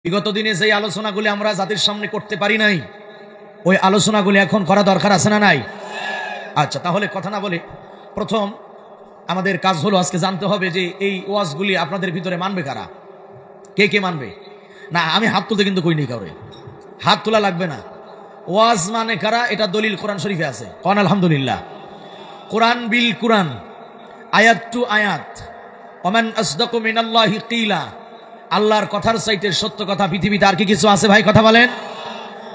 বিগত দিনে যে আলোচনাগুলি আমরা জাতির সামনে করতে পারি নাই, ওই আলোচনাগুলি এখন করা দরকার আছে না নাই? আচ্ছা, তাহলে কথা না বলে প্রথম আমাদের কাজ হলো আজকে জানতে হবে যে এই ওয়াজগুলি আপনাদের ভিতরে মানবে কারা, কে কে মানবে। না, আমি হাত তুলতে কিন্তু কই নেই, কাউরে হাত তোলা লাগবে না। ওয়াজ মানে কারা, এটা দলিল কোরআন শরীফে আছে। কোন আলহামদুলিল্লাহ। কোরআন বিল কোরআন, আয়াত টু আয়াত। ওমান আসদাকু মিনাল্লাহি কিলা, আল্লাহর কথার চাইতে সত্য কথা পৃথিবীতে আর কি কিছু আছে ভাই? কথা বলেন।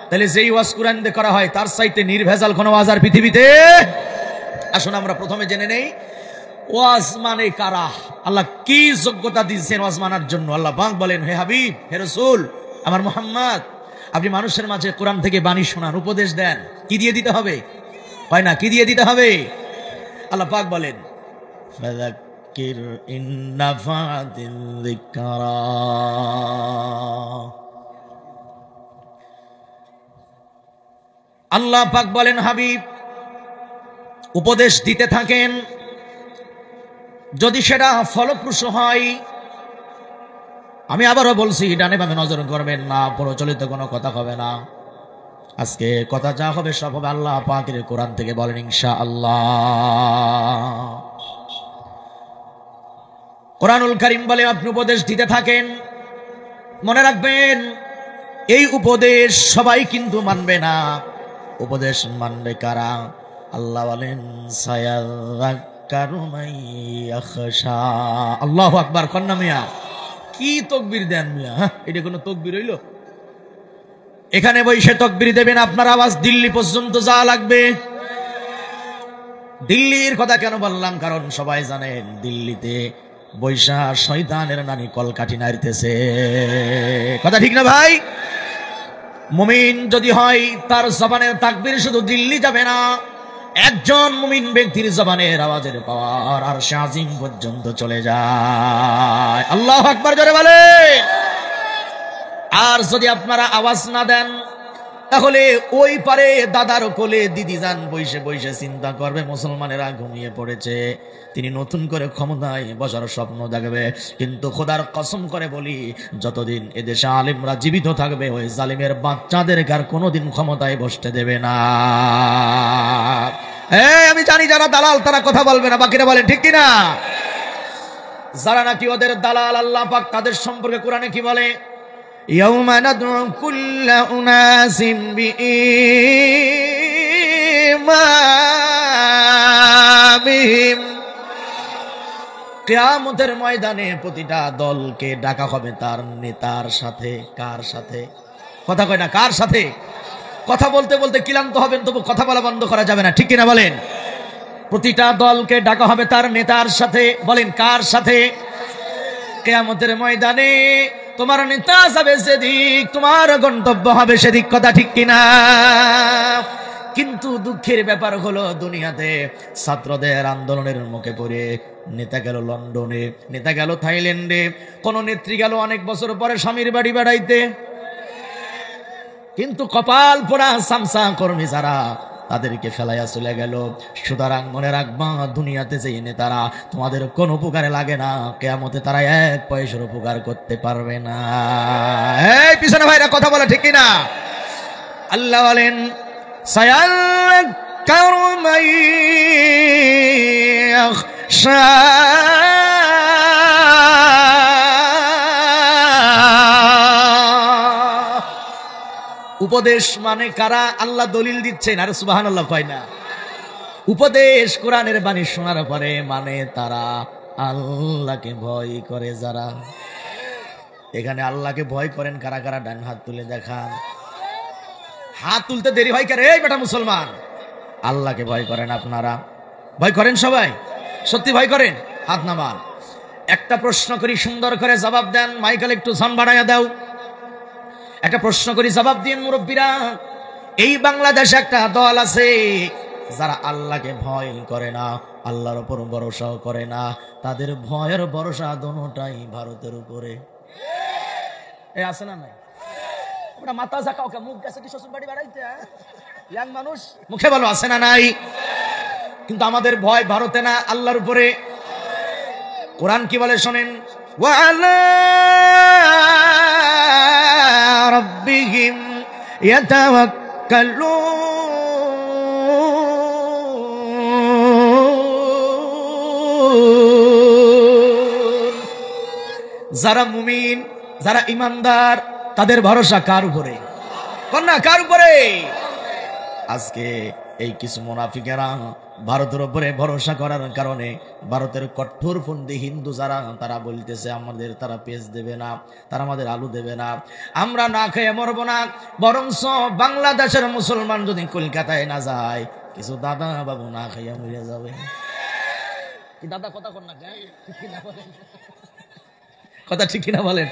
তাহলে যেই ওয়াজ কোরআন দিয়ে করা হয় তার চাইতে নির্ভেজাল কোন ওয়াজ আর পৃথিবীতে। আসুন আমরা প্রথমে জেনে নেই ওয়াজ মানে কারা, আল্লাহ কি যোগ্যতা দিয়েছেন ওয়াজ মানার জন্য। আল্লাহ পাক বলেন, হে হাবিব, হে রাসূল আমার মুহাম্মদ, আপনি মানুষের মাঝে কোরআন থেকে বাণী শোনান, উপদেশ দেন। কি দিয়ে দিতে হবে? হয় না, কি দিয়ে দিতে হবে? আল্লাহ পাক বলেন, ফাযাক্কির ইন নাফাতিল যিকরা। আল্লাহ পাক বলেন, হাবিব উপদেশ দিতে থাকেন, যদি সেটা ফলপ্রসূ হয়। আমি আবারও বলছি, ডানে বামে নজর করবেন না, প্রচলিত কোনো কথা হবে না। আজকে কথা যা হবে সব হবে আল্লাহ পাকের কোরআন থেকে। বলেন ইনশাআল্লাহ। কোরআনুল কারীম বলে আপনি উপদেশ দিতে থাকেন। মনে রাখবেন, এই উপদেশ সবাই কিন্তু মানবে না। উপদেশ মানবে কারা? আল্লাহ বলেন, সায়াযাক্কারু মান ইয়াখশা। আল্লাহু আকবার। কন্যা মিয়া কি তাকবীর দেন মিয়া, এটা কোনো তাকবীর হইল? এখানে বসে তাকবীর দেবেন, আপনার আওয়াজ দিল্লি পর্যন্ত যাওয়া লাগবে। দিল্লির কথা কেন বললাম? কারণ সবাই জানেন দিল্লিতে বৈশা শয়তানের নানি কলকাঠি নাড়িতেছে। কথা ঠিক না ভাই? মুমিন যদি হয় তার জবানের তাকবীর শুধু দিল্লি যাবে না, একজন মুমিন ব্যক্তির জবানের আওয়াজের পাওয়ার আরশে আজিম পর্যন্ত চলে যায়। আল্লাহু আকবার জোরে বলে। আর যদি আপনারা আওয়াজ না দেন, তাহলে ওই পারে দাদার কোলে দিদি যান বসে বসে চিন্তা করবে মুসলমানেরা ঘুমিয়ে পড়েছে, তিনি নতুন করে ক্ষমতায় বসার স্বপ্ন দেখবে। কিন্তু খোদার কসম করে বলি, যতদিন এদেশে আলেমরা জীবিত থাকবে ওই জালিমের বাচ্চাদেরকে আর কোনোদিন ক্ষমতায় বসতে দেবে না। আমি জানি যারা দালাল তারা কথা বলবে না, বাকিরা বলেন ঠিক কিনা? যারা নাকি ওদের দালাল, আল্লাহ পাক তাদের সম্পর্কে কোরআনে কি বলে? ইয়াউমা নাদউ কুল্লা উনাসিম বিইমামিহিম। কিয়ামতের ময়দানে প্রতিটা দলকে ডাকা হবে তার নেতার সাথে। কার সাথে? কথা কয় না, কার সাথে? কথা বলতে বলতে ক্লান্ত হবেন, তবু কথা বলা বন্ধ করা যাবে না, ঠিক কিনা বলেন? প্রতিটা দলকে ডাকা হবে তার নেতার সাথে। বলেন কার সাথে? কিয়ামতের ময়দানে তোমার নেতা যাবে যেদিক, তোমার গন্তব্য হবে সেদিক। কথা ঠিক কিনা? কিন্তু দুঃখের ব্যাপার হলো, দুনিয়াতে ছাত্রদের আন্দোলনের মুখে পড়ে নেতা গেল লন্ডনে, নেতা গেল থাইল্যান্ডে, কোন নেত্রী গেল অনেক বছর পরে স্বামীর বাড়ি বেড়াইতে। কিন্তু কপাল পোড়া সামসা কর্মী যারা, তাদেরকে ফেলাইয়া চলে গেল। সুতরাং মনে রাখবা, দুনিয়াতে যে নেতারা তোমাদের কোন উপকারে লাগে না, কিয়ামতে তারা এক পয়সার উপকার করতে পারবে না। এই পিছনে ভাইরা কথা বলে ঠিক কিনা? আল্লাহ বলেন, সায়াযাক্কারু মান ইয়াখশা। উপদেশ মানে কারা? আল্লাহ দলিল দিচ্ছেন, আর সুবহানাল্লাহ কয় না। উপদেশ কোরআনের বাণী শোনার পরে মানে তারা আল্লাহকে ভয় করে যারা। এখানে আল্লাহকে ভয় করেন কারা কারা? ডান হাত তুলে দেখান। হাত তুলতে দেরি হয় কেন? এই বেটা মুসলমান, আল্লাহকে ভয় করেন আপনারা? ভয় করেন সবাই? সত্যি ভয় করেন? হাত নামান। একটা প্রশ্ন করি, সুন্দর করে জবাব দেন। মাইকেল একটু ঝন বাড়াইয়া দাও। একটা প্রশ্ন করি, জবাব দিন মুরব্বীরা। এই বাংলাদেশে একটা দল আছে যারা আল্লাহকে ভয় করে না, আল্লাহর উপর ভরসাও করে না। তাদের ভয়ের ভরসা দোনোটাই ভারতের উপরে। এই আছে না নাই? ওটা মাথা ঝাঁকাও কে? মুখ গেছে কি শ্বশুর বাড়ি বেড়াইতে? ইয়াং মানুষ মুখে বলো, আছে না নাই? কিন্তু আমাদের ভয় ভারতে না, আল্লাহর উপরে। কোরআন কি বলে শোনেন, ওয়ালা ইয়াতাওয়াক্কালুন। যারা মুমিন, যারা ইমানদার, তাদের ভরসা কার উপরে? কন্যা কার উপরে? আজকে এই কিছু মুনাফিকেরা ভারতের উপরে ভরসা করার কারণে ভারতের কঠোরপন্থী হিন্দু যারা, তারা বলতেছে আমাদের তারা পেঁয়াজ দেবে না, তারা আমাদের আলু দেবে না, আমরা না খেয়ে মরবো না, বরঞ্চ বাংলাদেশের মুসলমান যদি কলকাতায় না যায়, কিছু দাদা বাবু না খাইয়া মরে যাবে। কি দাদা কথা কর না, কথা ঠিক কিনা বলেন?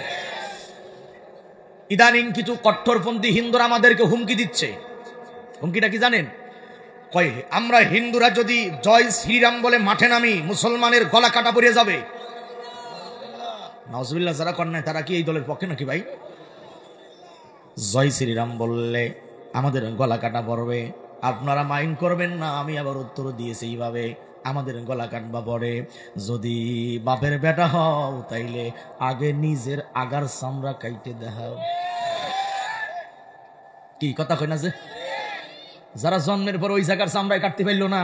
ইদানিং কিছু কঠোরপন্থী হিন্দুরা আমাদেরকে হুমকি দিচ্ছে। হুমকিটা কি জানেন? কয় আমরা হিন্দুরা যদি জয় শ্রীরাম বলে মাঠে নামি, মুসলমানের গলা কাটা পড়ে যাবে। নাউজুবিল্লাহ যারা কর নাই তারা কি এই দলের পক্ষে নাকি ভাই? জয় শ্রীরাম বললে আমাদের গলা কাটা পড়বে, আপনারা মাইন্ড করবেন না। আমি আবার উত্তর দিয়েছি এইভাবে, আমাদের গলা কাটবা পড়ে, যদি বাপের বেটা হও তাইলে আগে নিজের আগার চামড়া কাইটে দেখাও। কি কথা কই না? যে যারা জন্মের পর ওই জায়গার চামড়ায় কাটতে পারলো না,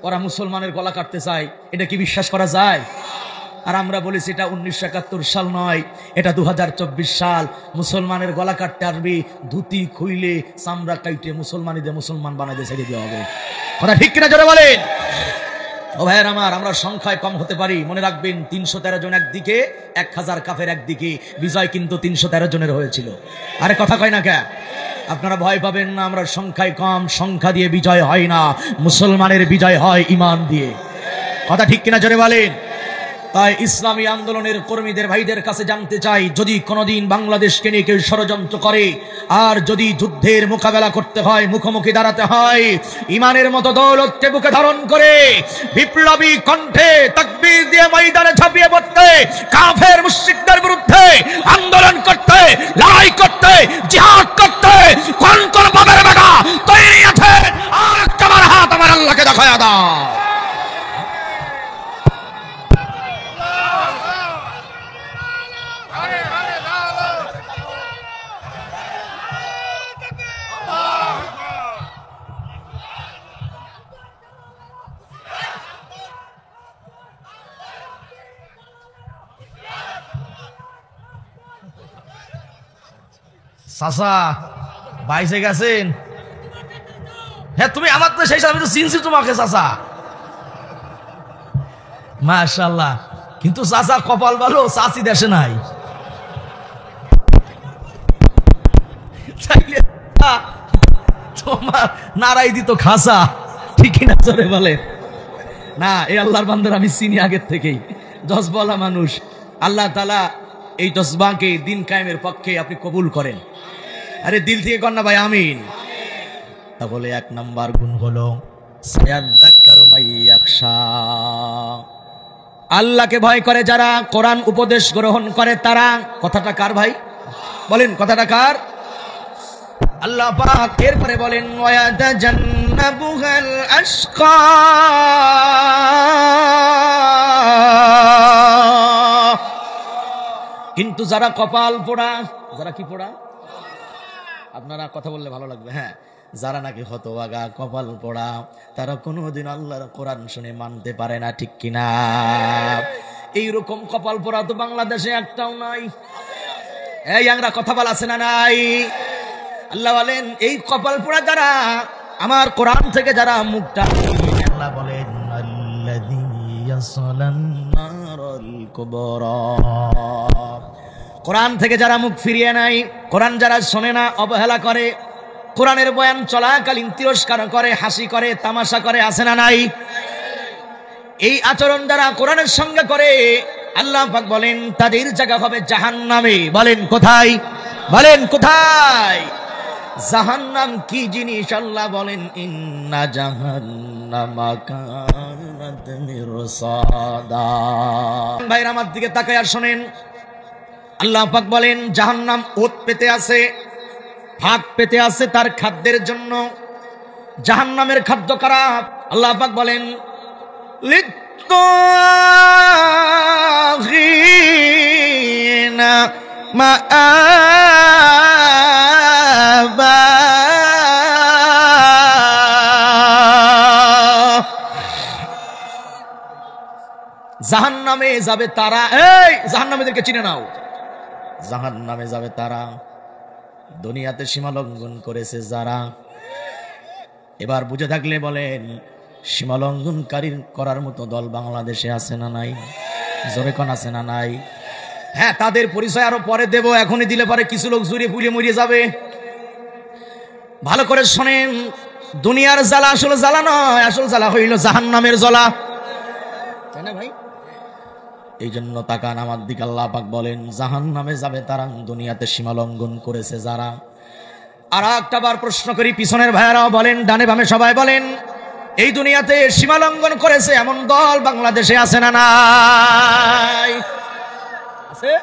ওরা মুসলমানের গলা কাটতে চায়, এটা কি বিশ্বাস করা যায়? আর আমরা বলেছি এটা 1971 সাল নয়, এটা 2024 সাল। মুসলমানের গলা কাটতে আসবি, ধুতি খুইলে চামড়া কাইটে মুসলমানিদের মুসলমান বানাইতে ছেড়ে দেওয়া হবে। কথা ঠিক কিনা জোরে বলেন। ও ভাইয়ের আমার, আমরা সংখ্যায় কম হতে পারি, মনে রাখবেন 313 জন একদিকে, 1000 কাফের একদিকে, বিজয় কিন্তু 313 জনের হয়েছিল। আরে কথা কয় না কে? আপনারা ভয় পাবেন না, আমরা সংখ্যায় কম, সংখ্যা দিয়ে বিজয় হয় না, মুসলমানের বিজয় হয় ইমান দিয়ে। কথা ঠিক কিনা জোরে বলেন। তাই ইসলামী আন্দোলনের কর্মীদের ভাইদের কাছে জানতে চাই, যদি কোনোদিন বাংলাদেশকে নিয়ে কেউ ষড়যন্ত্র করে, আর যদি যুদ্ধের মোকাবেলা করতে হয়, মুখোমুখি দাঁড়াতে হয়, ইমানের মতো দৌলতকে বুকে ধারণ করে বিপ্লবী কণ্ঠে তাকবীর দিয়ে ময়দানে ঝাঁপিয়ে পড়তে, কাফের মুশরিকদের বিরুদ্ধে আন্দোলন করতে, লড়াই করতে, জিহাদ করতে কোন কোন বাবার বেটা তৈরি আছে? আর তোমার হাত আমার আল্লাহকে দেখায়া দাও। চাচা বাইসে গেছেন? হ্যাঁ তুমি আমার তো সেই, আমি তো চিনছি তোমাকে চাচা, মাশাআল্লাহ। কিন্তু চাচা কপাল ভালো, চাচি দেশে নাই। চাইলে তোমার নারাই দিত খাসা, ঠিক না জোরে বলে না? এই আল্লাহর বান্দার আমি চিনি আগের থেকেই, জজবলা মানুষ। আল্লাহ তাআলা এই জজবাকে দিন কায়েমের পক্ষে আপনি কবুল করেন। আরে দিল থেকে কর না ভাই, আমিন। তাহলে 1 নাম্বার গুণ হলো সায়াযাক্কারু মাইয়াখশা, আল্লাহকে ভয় করে যারা, কোরআন উপদেশ গ্রহণ করে তারা। কথাটা কার ভাই? বলেন কথাটা কার? আল্লাহ পাক এরপরে বলেন ওয়ায়াতাজান্নাবুল আশকা, কিন্তু যারা কপাল পোড়া, যারা কি পোড়া? আপনারা কথা বললে ভালো লাগবে। হ্যাঁ, যারা নাকি হতভাগা, কপাল পোড়া, তারা কোনোদিন আল্লাহর কোরআন শুনে মানতে পারে না, ঠিক কিনা? এইরকম কপাল পোড়া তো বাংলাদেশে একটাও নাই। এই আমরা কথা বলা আছে না নাই? আল্লাহ বলেন এই কপাল পোড়া যারা, আমার কোরআন থেকে যারা মুখটা, আল্লাহ বলেন আল্লাযী ইয়াসলান নারাল কুবরা, কোরআন থেকে যারা মুখ ফিরিয়ে নাই, কোরআন যারা শোনে না, অবহেলা করে, কোরআনের বয়ান চলাকালীন তিরস্কার করে, হাসি করে, তামাশা করে, আছে না নাই? এই আচরণ যারা কোরআনের সঙ্গে করে, আল্লাহ পাক বলেন তাদের জায়গা হবে জাহান্নামে। বলেন কোথায়? বলেন কোথায়? জাহান্নাম কি জিনিস? আল্লাহ বলেন ইন্না জাহান্নামা কানাত মিরসাদা। ভাইরা আমার দিকে তাকায় আর শোনেন, আল্লাহ পাক বলেন জাহান্নাম ওত পেতে আছে, ভাত পেতে আছে তার খাদ্যের জন্য। জাহান্নামের খাদ্য খারাপ। আল্লাহ পাক বলেন লিত্তাগিনা মাআবা, নামে যাবে তারা, এই জাহান্নামীদেরকে চিনে নাও, জাহান্নামে যাবে তারা দুনিয়াতে সীমা লঙ্ঘন করেছে যারা। এবার বুঝে থাকলে বলেন, সীমা লঙ্ঘনকারী করার মতো দল বাংলাদেশে আছে না নাই? জোরে কোন আছে না নাই? হ্যাঁ, তাদের পরিচয় আরো পরে দেব, এখনই দিলে পারে কিছু লোক জুড়ে পুড়ে মরিয়ে যাবে। ভালো করে শোনেন, দুনিয়ার জ্বালা আসলে জ্বালা নয়, আসল জ্বালা হইল জাহান্নামের জ্বালা, তাই না ভাই? এই জন্য তাকান আমার দিকে, আল্লাহ পাক বলেন জাহান্নামে যাবে তারা দুনিয়াতে সীমা লঙ্ঘন করেছে যারা। আর একটা বার প্রশ্ন করি, পিছনের ভাইয়ারাও বলেন, ডানে বামে সবাই বলেন, এই দুনিয়াতে সীমা লঙ্ঘন করেছে এমন দল বাংলাদেশে আছে না নাই? আছে?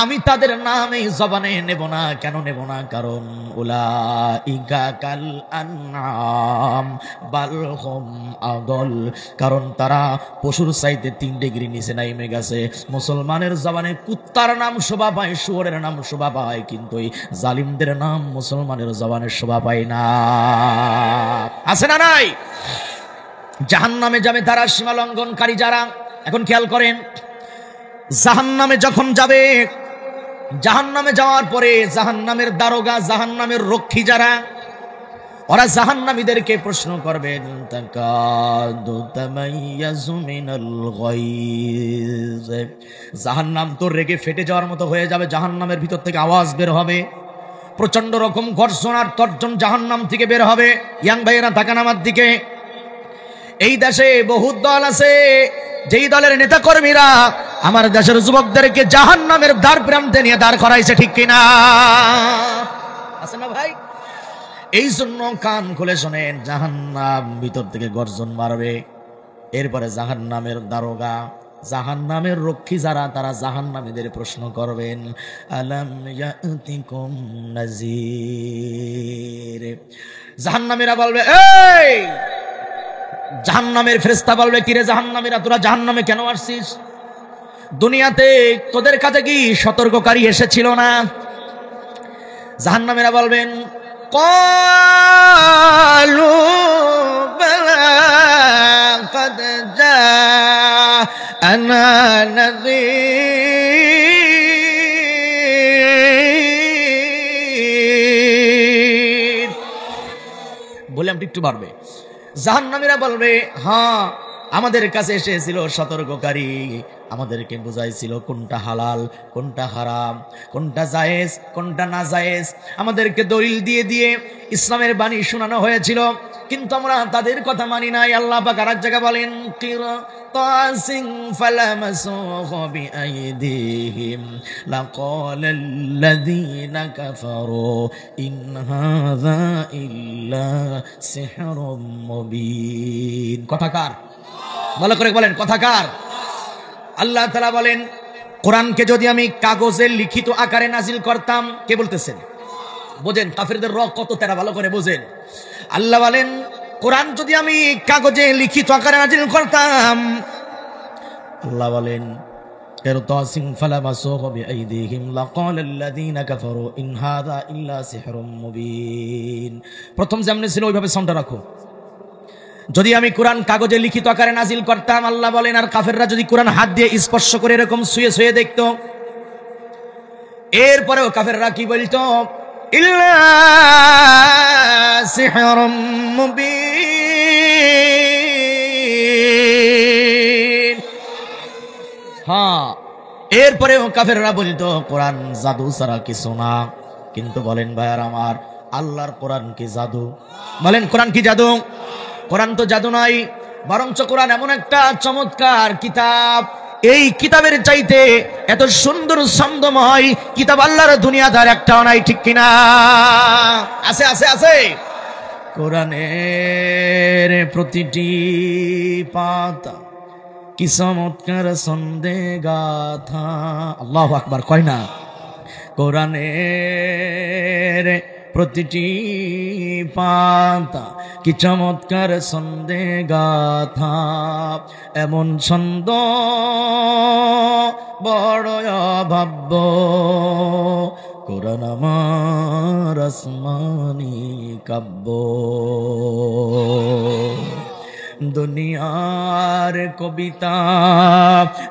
আমি তাদের নাম এই জবানে নেব না। কেন নেব না? কারণ উলাইকা কাল আনআম বাল হুম আদল, কারণ তারা পশুর চাইতে 3 ডিগ্রি নিচে নেমে গেছে। মুসলমানের জবানে কুত্তার নাম শোভা পায়, শুয়োরের নাম শোভা পায়, কিন্তু এই জালিমদের নাম মুসলমানের জবানে শোভা পায় না। আছে না নাই? জাহান্নামে যাবে তারা সীমা লঙ্ঘনকারী যারা। এখন খেয়াল করেন, জাহান্নামে যখন যাবে, জাহান্নামে যাওয়ার পরে জাহান্নামের দারোগা, জাহান্নামের রক্ষী যারা, ওরা জাহান্নামীদেরকে প্রশ্ন করবেন, তাকাদু তামাইয়াজু মিনাল গায়জ, জাহান্নাম তো রেগে ফেটে যাওয়ার মতো হয়ে যাবে, জাহান্নামের ভিতর থেকে আওয়াজ বের হবে, প্রচন্ড রকম গর্জন আর তর্জন জাহান্নাম থেকে বের হবে। ইয়াং ভাইয়েরা তাকান আমার দিকে, এই দেশে বহুত দল আছে, যেই দলের নেতা কর্মীরা আমার দেশের যুবকদেরকে জাহান্নামের দ্বার প্রান্তে নিয়ে দাঁড় করাইছে, ঠিক কিনা? আছে না ভাই? এই জন্য কান খুলে শোনেন, জাহান্নাম ভিতর থেকে গর্জন মারবে। এরপরে জাহান্নামের দারোগা, জাহান্নামের রক্ষী যারা, তারা জাহান্নামীদের প্রশ্ন করবেন, আলাম ইয়াতিকুম নাযীর। জাহান্নামীরা বলবে, এই জাহান্নামের ফেরেশতা বলবে, কিরে জাহান্নামীরা, তোরা জাহান্নামে কেন আসছিস? দুনিয়াতে তোদের কাছে কি সতর্ককারী এসেছিল না? জাহান্নামীরা বলবেন, ক্বালু বালা ক্বাদ জাআনা নাযীর। বললাম একটু বাড়বে। জাহান্নামীরা বলবে, হ্যাঁ আমাদের কাছে এসেছিল সতর্ককারী, আমাদেরকে বুঝাইছিল কোনটা হালাল কোনটা হারাম, কোনটা জায়েজ কোনটা না জায়েজ, আমাদেরকে দলিল দিয়ে দিয়ে ইসলামের বাণী শোনানো হয়েছিল, কিন্তু আমরা তাদের কথা মানি নাই। আল্লাহ পাক আরেক জায়গায় বলেন, কিরাতাসিন ফালামাসুহু বিআইদিহিম লাকালাল্লাযীনা কাফারু ইন হাযা ইল্লা সিহরুম মুবিন। কথাকার ভালো করে বলেন, কথাকার। আল্লাহ তাআলা বলেন, কোরআনকে যদি আমি কাগজে লিখিত আকারে নাজিল করতাম, কে বলতেছেন? বোঝেন কাফেরদের রক কত তেরা, ভালো করে বোঝেন। আল্লাহ বলেন, কোরআন যদি আমি কাগজে লিখিত আকারে নাজিল করতাম, আল্লাহ বলেন, কিরতাসিন ফালামাসুহু বিআইদিহিম লাকালাল্লাযীনা কাফারু ইন হাযা ইল্লা সিহরুম মুবিন। প্রথম যেমন ছিল ওইভাবে সাউন্ডটা রাখো। যদি আমি কোরআন কাগজে লিখিত আকারে নাজিল করতাম, আল্লাহ বলেন, আর কাফেররা যদি কোরআন হাত দিয়ে স্পর্শ করে এরকম শুয়ে শুয়ে দেখতো, এরপরেও কাফেররা কি বলতো? ইল্লা সিহরুম মুবিন। হ্যাঁ, এরপরেও কাফেররা বলতো কোরআন জাদু ছাড়া কিছু না। কিন্তু বলেন ভাইয়ার আমার, আল্লাহর কোরআন কি জাদু? বলেন কোরআন কি জাদু? কোরআন তো জাদু নাই, বরঞ্চ কোরআন এমন একটা চমৎকার কিতাব, এই কিতাবের চাইতে এত সুন্দর ছন্দময় কিতাব আল্লাহর দুনিয়াদার একটাও নাই, ঠিক কিনা? আছে আছে আছে। কোরআনের প্রতিটি পাতা কি চমৎকার ছন্দে গাথা। আল্লাহু আকবার কয় না? কোরআনের প্রতিটি পাতা কি চমৎকার ছন্দে গাথা, এমন ছন্দ বড় অভাব্য, কোরআন আমার আসমানি কাব্য। দুনিয়ার কবিতা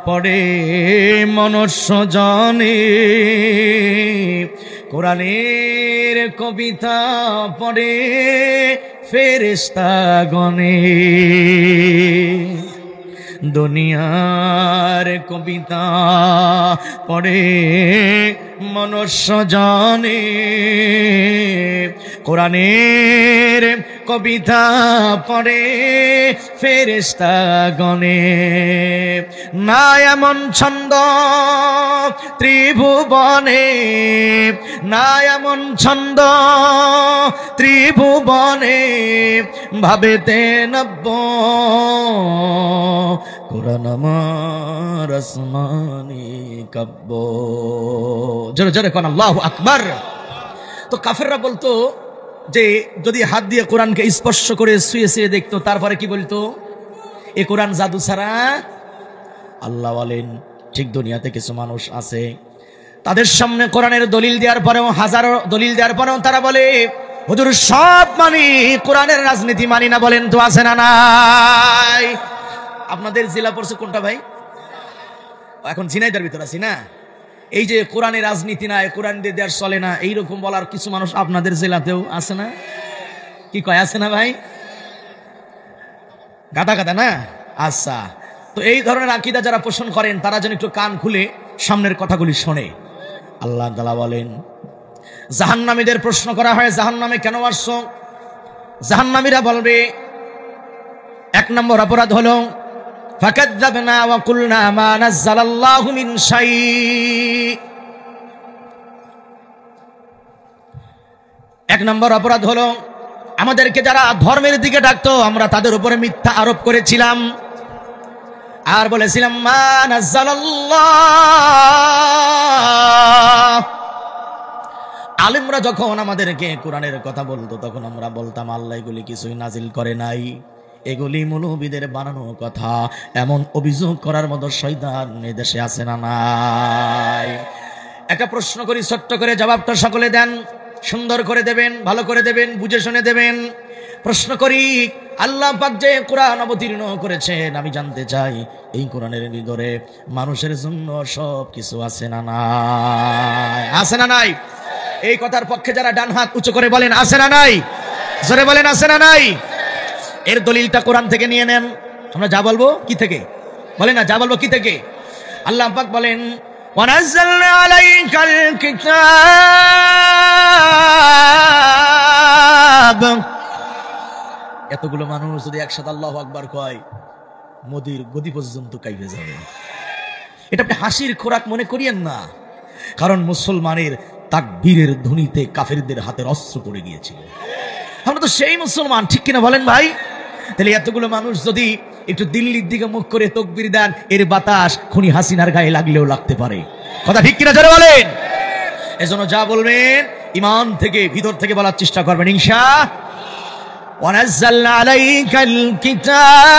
পড়ে মনুষ্য জনে, কোরআনের কবিতা পড়ে ফেরেশতা গণে। দুনিয়ার কবিতা পড়ে মনুষ্য জানে, কোরআনের কবিতা পড়ে ফেরেশতা গণে। না এমন ছন্দ ত্রিভুবনে, না এমন ছন্দ ত্রিভুবনে, ভাবেতে নব্য কোরআন আমার আসমানি কাব্য। জোরে জোরে কোন আল্লাহু আকবার। তো কাফেররা বলতো যে যদি হাত দিয়ে কোরআনকে স্পর্শ করে শুয়ে শুয়ে দেখতো, তারপরে কি বলতো? এ কোরআন জাদু ছাড়া। আল্লাহ বলেন ঠিক দুনিয়াতে কিছু মানুষ আছে, তাদের সামনে কোরআনের দলিল দেওয়ার পরেও, হাজারো দলিল দেওয়ার পরেও তারা বলে হুজুর সব মানি, কোরআনের রাজনীতি মানি না। বলেন তো আছে না নাই? আপনাদের জেলা পড়ছে কোনটা ভাই? এখন ঝিনাইদার ভিতর আছি না। এই যে কোরআনের রাজনীতি নাই, কোরআন দিয়ে দেশ চলে না, এইরকম বলার কিছু মানুষ আপনাদের জেলাতেও আছে না? কি কয়, আছে না ভাই? গাদা গাদা না। আচ্ছা, তো এই ধরনের আকীদা যারা পোষণ করেন তারা যেন একটু কান খুলে সামনের কথাগুলি শোনে। আল্লাহ তাআলা বলেন, জাহান্নামীদের প্রশ্ন করা হয়, জাহান্নামে কেন আসছো? জাহান্নামীরা বলবে, এক নম্বর অপরাধ হলো ফাকাযযাবনা ওয়া কুলনা মা নাযালাল্লাহু মিন শাই। এক নম্বর অপরাধ হলো আমাদেরকে যারা ধর্মের দিকে ডাকতো আমরা তাদের উপরে মিথ্যা আরোপ করেছিলাম আর বলেছিলাম মা নাযালাল্লাহ। আলেমরা যখন আমাদেরকে কোরআনের কথা বলতো তখন আমরা বলতাম আল্লাহ এগুলি কিছুই নাজিল করে নাই, এগুলি মৌলবীদের বানানো কথা। এমন অভিযোগ করার মতো শয়তান এদেশে আছে না নাই? একটা প্রশ্ন করি, ছোট্ট করে জবাবটা সকলে দেন, সুন্দর করে দেবেন, ভালো করে দেবেন, বুঝে শুনে দেবেন। প্রশ্ন করি, আল্লাহ পাক যে কোরআন অবতীর্ণ করেছেন, আমি জানতে চাই এই কোরআনের ভিতরে মানুষের জন্য সব কিছু আছে না নাই? আছে না নাই? এই কথার পক্ষে যারা ডান হাত উঁচু করে বলেন আছে না নাই? জোরে বলেন আছে না নাই? এর দলিলটা কোরআন থেকে নিয়ে নেন। আমরা যা বলবো কি থেকে বলেন না, যা বলবো কি থেকে? আল্লাহ পাক বলেন ওয়ানাজ্জালনা আলাইকাল কিতাব। এতগুলো মানুষ যদি একসাথে আল্লাহু আকবার কয়, মোদির গদি পর্যন্ত কাইবে যাবে। এটা আপনি হাসির খোরাক মনে করিয়েন না, কারণ মুসলমানের তাকবীরের ধ্বনিতে কাফেরদের হাতের অস্ত্র পড়ে গিয়েছিল। আমরা তো সেই মুসলমান, ঠিক কিনা বলেন ভাই? তাহলে এতগুলো মানুষ যদি একটু দিল্লির দিকে মুখ করে তাকবীর দেন, এর বাতাস খুনি হাসিনার গায়ে লাগলেও লাগতে পারে। কথা ঠিক কিনা জোরে বলেন? এজন্য যা বলবেন ঈমান থেকে, ভিতর থেকে বলার চেষ্টা করবেন ইনশাআল্লাহ। ওয়ানাজ্জালনা আলাইকাল কিতাব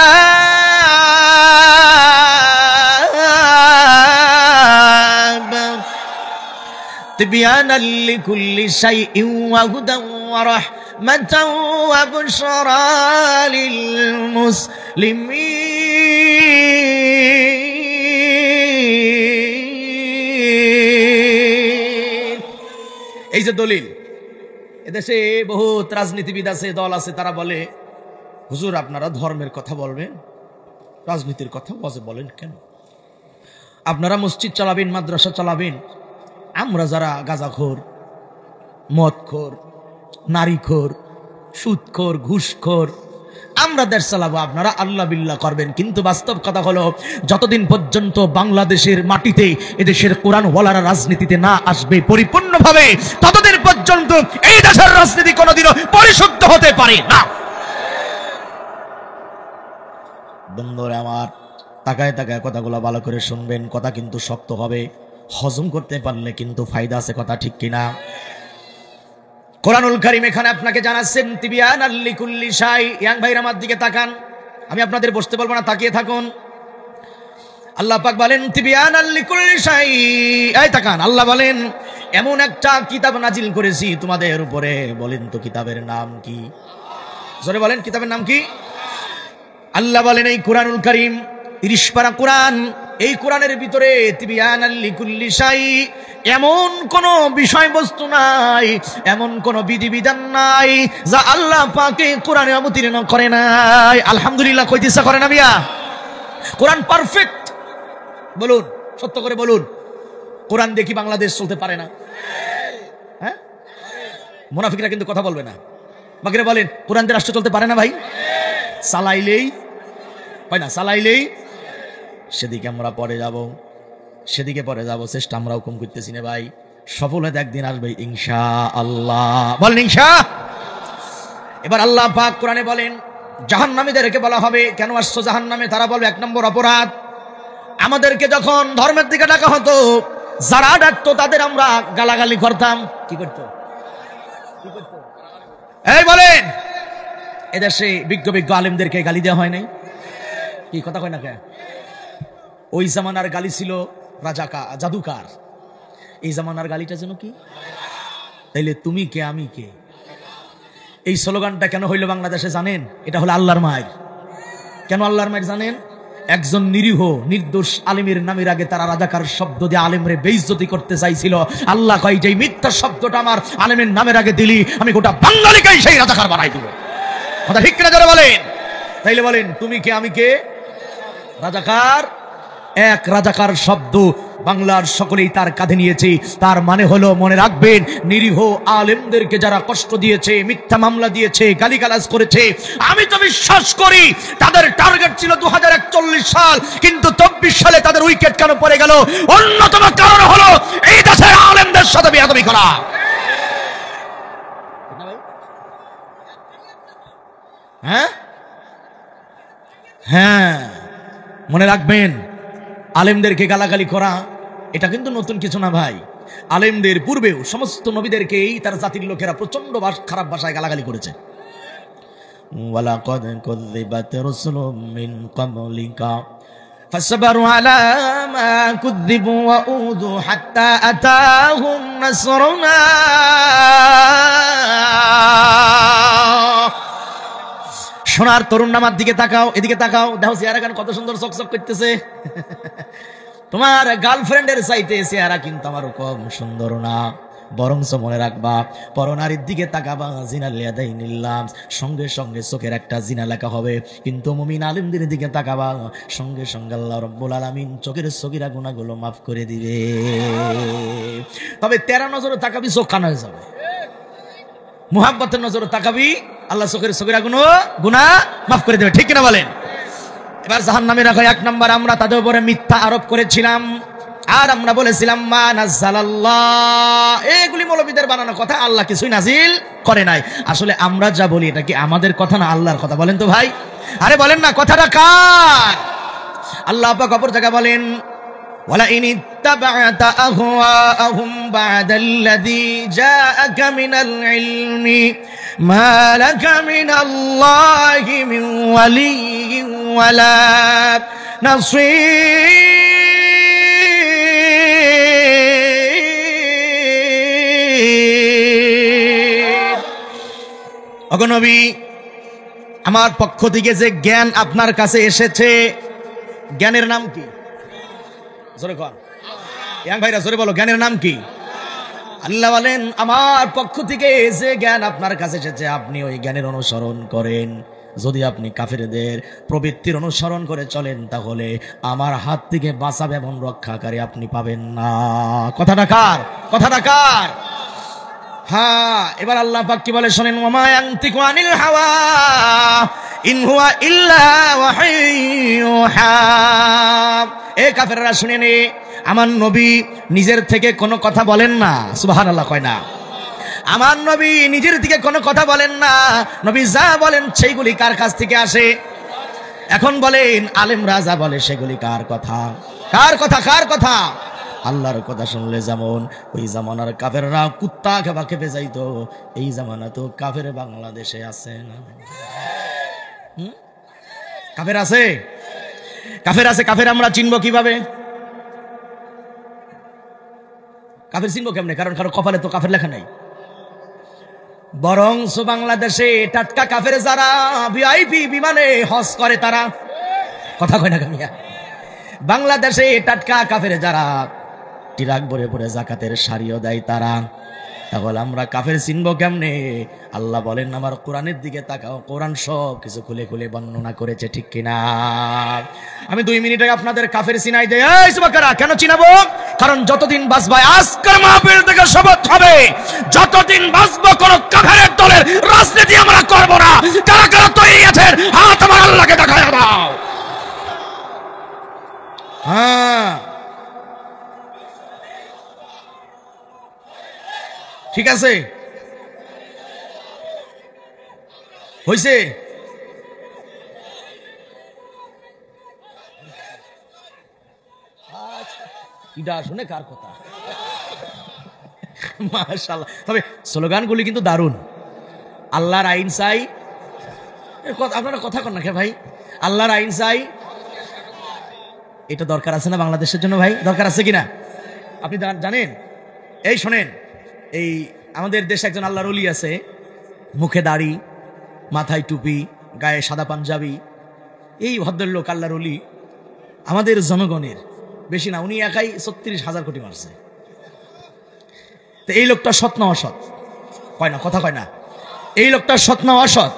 তিবয়ানাল লিকুল্লি শাইইন ওয়া হুদান ওয়া রাহমাতান ওয়া বুশরা লিল মুসলিমিন। এই যে দলিল, এদেশে বহুত রাজনীতিবিদ আছে, দল আছে, তারা বলে হুজুর আপনারা ধর্মের কথা বলবেন, রাজনীতির কথা বলেন কেন? আপনারা মসজিদ চালাবেন, মাদ্রাসা চালাবেন, আমরা যারা গাঁজাখোর, মদখোর, নারীখোর, সুদখোর, ঘুষখোর, আমরা দেশ চালাবো, আপনারা আল্লাহ বিল্লাহ করবেন। কিন্তু বাস্তব কথা হলো যতদিন পর্যন্ত বাংলাদেশের মাটিতে এদেশের কোরআন ওয়ালারা রাজনীতিতে না আসবে পরিপূর্ণভাবে, ততদিন পর্যন্ত এই দেশের রাজনীতি কোনোদিনও পরিশুদ্ধ হতে পারে না। বন্ধুরা আমার, তাকায় তাকায় কথাগুলো ভালো করে শুনবেন। কথা কিন্তু শক্ত হবে, হজম করতে পারলে কিন্তু ফায়দা আছে। কথা ঠিক কিনা? কোরআনুল কারীম এখানে আপনাকে জানাচ্ছেন তিবয়ানাল লিকুল্লি শাই। ইয়াং ভাইরা আমার দিকে তাকান, আমি আপনাদের বসতে বলবো না, তাকিয়ে থাকুন। আল্লাহ পাক বলেন তিবয়ানাল লিকুল্লি শাই। এই তাকান, আল্লাহ বলেন এমন একটা কিতাব নাজিল করেছি তোমাদের উপরে। বলেন তো কিতাবের নাম কি? জোরে বলেন, কিতাবের নাম কি? আল্লাহ বলেন এই কোরআনুল কারীম 30 পারা কোরআন, এই কোরআনের ভিতরে তিবিয়ানাল লিকুল্লি শাই, এমন কোন বিষয়বস্তু নাই, এমন কোন বিধিবিধান নাই যা আল্লাহ পাকে কোরআনে অবতীর্ণ করে নাই। আলহামদুলিল্লাহ কইতে ইচ্ছা করে না মিয়া? কোরআন পারফেক্ট। বলুন, সত্য করে বলুন, কোরআন দেখি বাংলাদেশ চলতে পারে না? হ্যাঁ, মুনাফিকরা কিন্তু কথা বলবে না। বাকিরা বলেন কোরআন দিয়ে রাষ্ট্র চলতে পারে না ভাই? চালাইলেই হয় না, চালাইলেই সেদিকে আমরা পরে যাব, সেদিকে পরে যাব, চেষ্টা আমরাও কম করতেছি না ভাই। সফল হতে একদিন আসবে ইনশাআল্লাহ। বলেন ইনশা। এবার আল্লাহ পাক কোরআনে বলেন জাহান্নামীদেরকে বলা হবে, কেন আসছো জাহান্নামে? তারা বলবে 1 নম্বর অপরাধ, আমাদেরকে যখন ধর্মের দিকে ডাকা হতো, যারা ডাকতো তাদের আমরা গালাগালি করতাম। কি করতো? এই বলেন, এদেশে বিজ্ঞ বিজ্ঞ আলেমদেরকে গালি দেওয়া হয় নাই? কি কথা কয় না কে? ওই জামানার গালি ছিল জাদুকার, এই জামানার গালিটা যেন কি? তাইলে তুমি কে আমি কে? এই স্লোগানটা কেন হইল বাংলাদেশে জানেন? এটা হলো আল্লাহর মায়ের। কেন আল্লাহর মায়ের জানেন? একজন নিরীহ নির্দোষ আলেমের নামের আগে তারা রাজাকার শব্দ দিয়ে আলেমরে বেইজ্জতি করতে চাইছিল। আল্লাহ কয় যে মিথ্যা শব্দটা আমার আলেমের নামের আগে দিলি, আমি গোটা বাঙালিকেই সেই রাজাকার বানাই দিব। কথা ঠিক কিনা যারা বলেন? তাইলে বলেন তুমি কে আমি কে? রাজাকার। এক রাজাকার শব্দ বাংলার সকলেই তার কাঁধে নিয়েছে। তার মানে হলো, মনে রাখবেন, নিরীহ আলেমদেরকে যারা কষ্ট দিয়েছে, মিথ্যা মামলা দিয়েছে, গালিগালাজ করেছে, আমি তো বিশ্বাস করি তাদের টার্গেট ছিল 2041 সাল, কিন্তু 24 সালে তাদের উইকেট কেন পড়ে গেল? অন্যতম কারণ হলো এই দেশের আলেমদের সাথে বেয়াদবি করা। হ্যাঁ হ্যাঁ, মনে রাখবেন, আলেমদেরকে গালাগালি করা এটা কিন্তু নতুন কিছু না ভাই। আলেমদের পূর্বেও সমস্ত নবীদেরকেই তার জাতির লোকেরা প্রচন্ড খারাপ ভাষায় গালাগালি করেছে। ওয়ালাকাদ কুযযিবাত রাসূলুম মিন ক্বাবলিকা ফাসবারু আলা মা কুযযিবু ওয়া উযু হাত্তা আতাহুম নাসরুনা। সোনার তরুণ নামার দিকে তাকাও, এদিকে তাকাও, দেখো চেহারা কত সুন্দর চকচক করতেছে। তোমার গার্লফ্রেন্ডের চাইতে চেহারা কিন্তু আমার কম সুন্দর না। বরংস মনে রাখবা, পরনারীর দিকে তাকাবা, জিনা লিয়াদাই নিলাম, সঙ্গে সঙ্গে চোখের একটা জিনা লেখা হবে। কিন্তু মুমিন আলেমদের দিকে তাকাবা, সঙ্গে সঙ্গে আল্লাহ রাব্বুল আলামিন চোখের সগীরা গুনাহগুলো মাফ করে দিবে। তবে তেরা নজরে তাকাবি, চোখ কানা হয়ে যাবে। মুহাব্বতের নজরে তাকাবি, আল্লাহ চোখের সগীরা গুনাহ মাফ করে দেবে। ঠিক কিনা বলেন? এবার জাহান্নামীরা কয় 1 নাম্বার, আমরা তাদের উপরে মিথ্যা আরোপ করেছিলাম, আর আমরা বলেছিলাম মা নাযালাল্লাহ, এগুলি মৌলবীদের বানানো কথা, আল্লাহ কিছুই নাজিল করে নাই। আসলে আমরা যা বলি এটা কি আমাদের কথা না আল্লাহর কথা? বলেন তো ভাই, আরে বলেন না, কথাটা কার? আল্লাহ পাক অপর জায়গায় বলেন ওয়ালা ইন ইত্তাবা'তা আহওয়াআহুম বা'দাল্লাযী জাআকা মিনাল ইলমি মা লাকা মিনাল্লাহি মিন ওয়ালিয়্যিন ওয়ালা নাসীর। ওগো নবী, আমার পক্ষ থেকে যে জ্ঞান আপনার কাছে এসেছে, জ্ঞানের নাম কি? জোরে কর, ইয়াং ভাইরা জোরে বলো, জ্ঞানের নাম কি? আল্লাহ বলেন আমার পক্ষ থেকে যে জ্ঞান আপনার কাছে এসেছে, আপনি ওই জ্ঞানের অনুসরণ করেন। যদি আপনি কাফেরদের প্রবৃত্তির অনুসরণ করে চলেন, তাহলে আমার হাত থেকে বাঁচাবে এমন রক্ষাকারী আপনি পাবেন না। কথাটা কার? কথাটা কার? হ্যাঁ, এবার আল্লাহ পাক কি বলে শোনেন, ওমা ইয়ানতিকু আনিল হাওয়া ইন হুয়া ইল্লা ওয়াহয়ুহা। এ কাফেররা শুনে নে, আমার নবী নিজের থেকে কোনো কথা বলেন না। সুবহানাল্লাহ কয় না? আমার নবী নিজের থেকে কোনো কথা বলেন না। নবী যা বলেন সেইগুলি কার কাছ থেকে আসে? এখন বলেন আলেমরা যা বলে সেগুলি কার কথা? কার কথা? কার কথা? আল্লাহর কথা শুনলে যেমন ওই জামানার কাফেররা কুত্তা খেপা খেপে যাইতো, এই জামানা তো কাফের বাংলাদেশে আছে না? কাফের আছে, কাফের আছে। কাফের আমরা চিনবো কিভাবে? কাফের চিনবো কেমনে? কারণ কারো কপালে তো কাফের লেখা নাই। বরং বাংলাদেশে টাটকা কাফের যারা ভিআইপি বিমানে হজ করে তারা, কথা কয় না কামিয়া, বাংলাদেশে টাটকা কাফের যারা টিরাক ভরে ভরে যাকাতের সারিও দেয় তারা, তাহলে আমরা কাফের চিনবো কেমনে? আল্লাহ বলেন আমার কোরআনের দিকে তাকাও, কোরআন সব কিছু খুলে খুলে বর্ণনা করেছে, ঠিক কিনা? আমি 2 মিনিটে আপনাদের কাফের চিনাই দেই। এই যুবকেরা, কেন চিনাবো? কারণ যতদিন বাঁচবো, আজকের মাহফিল থেকে শপথ হবে, যতদিন বাঁচবো কোন কাফেরের দলের রাজনীতি আমরা করব না। কারা কারা তৈরি আছেন হাত আমার আল্লাহকে দেখায় দাও। হ্যাঁ, ঠিক আছে, হইছে? এটা শুনে কার কথা? মাশাআল্লাহ। তবে স্লোগানগুলি কিন্তু দারুণ। আল্লাহর আইন চাই, আপনারা কথা কন না কে ভাই? আল্লাহর আইন চাই, এটা দরকার আছে না বাংলাদেশের জন্য ভাই? দরকার আছে কিনা আপনি জানেন? এই শোনেন, এই আমাদের দেশে একজন আল্লাহর ওলি আছে, মুখে দাড়ি, মাথায় টুপি, গায়ে সাদা পাঞ্জাবি। এই ভদ্রলোক আল্লাহর ওলি আমাদের জনগণের বেশি না, উনি একাই 36,000 কোটি মারছে। তো এই লোকটা সৎ না অসৎ? কয় না, কথা কয় না। এই লোকটা সৎ না অসৎ?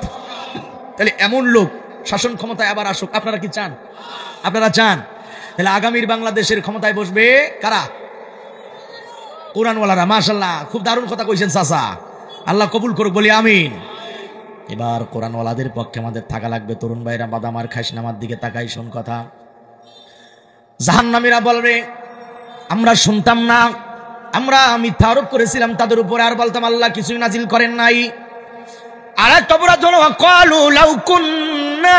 তাহলে এমন লোক শাসন ক্ষমতায় আবার আসুক, আপনারা কি চান? আপনারা চান? তাহলে আগামীর বাংলাদেশের ক্ষমতায় বসবে কারা? কোরআনওয়ালারা। মাশাআল্লাহ, খুব দারুণ কথা কইছেন চাচা, আল্লাহ কবুল করুক, বলি আমিন। এবার কোরআনওয়ালাদের পক্ষে আমাদের থাকা লাগবে। তরুণ ভাইরা বাদামার খাইস না, আমার দিকে তাকাই, শোন কথা। জাহান্নামীরা বলবে আমরা শুনতাম না, আমরা মিথ্যা আরোপ করেছিলাম তাদের উপরে, আর বলতাম আল্লাহ কিছুই নাজিল করেন নাই। আর একটা অপরাধ হলো ক্বালু লাউ কুন্না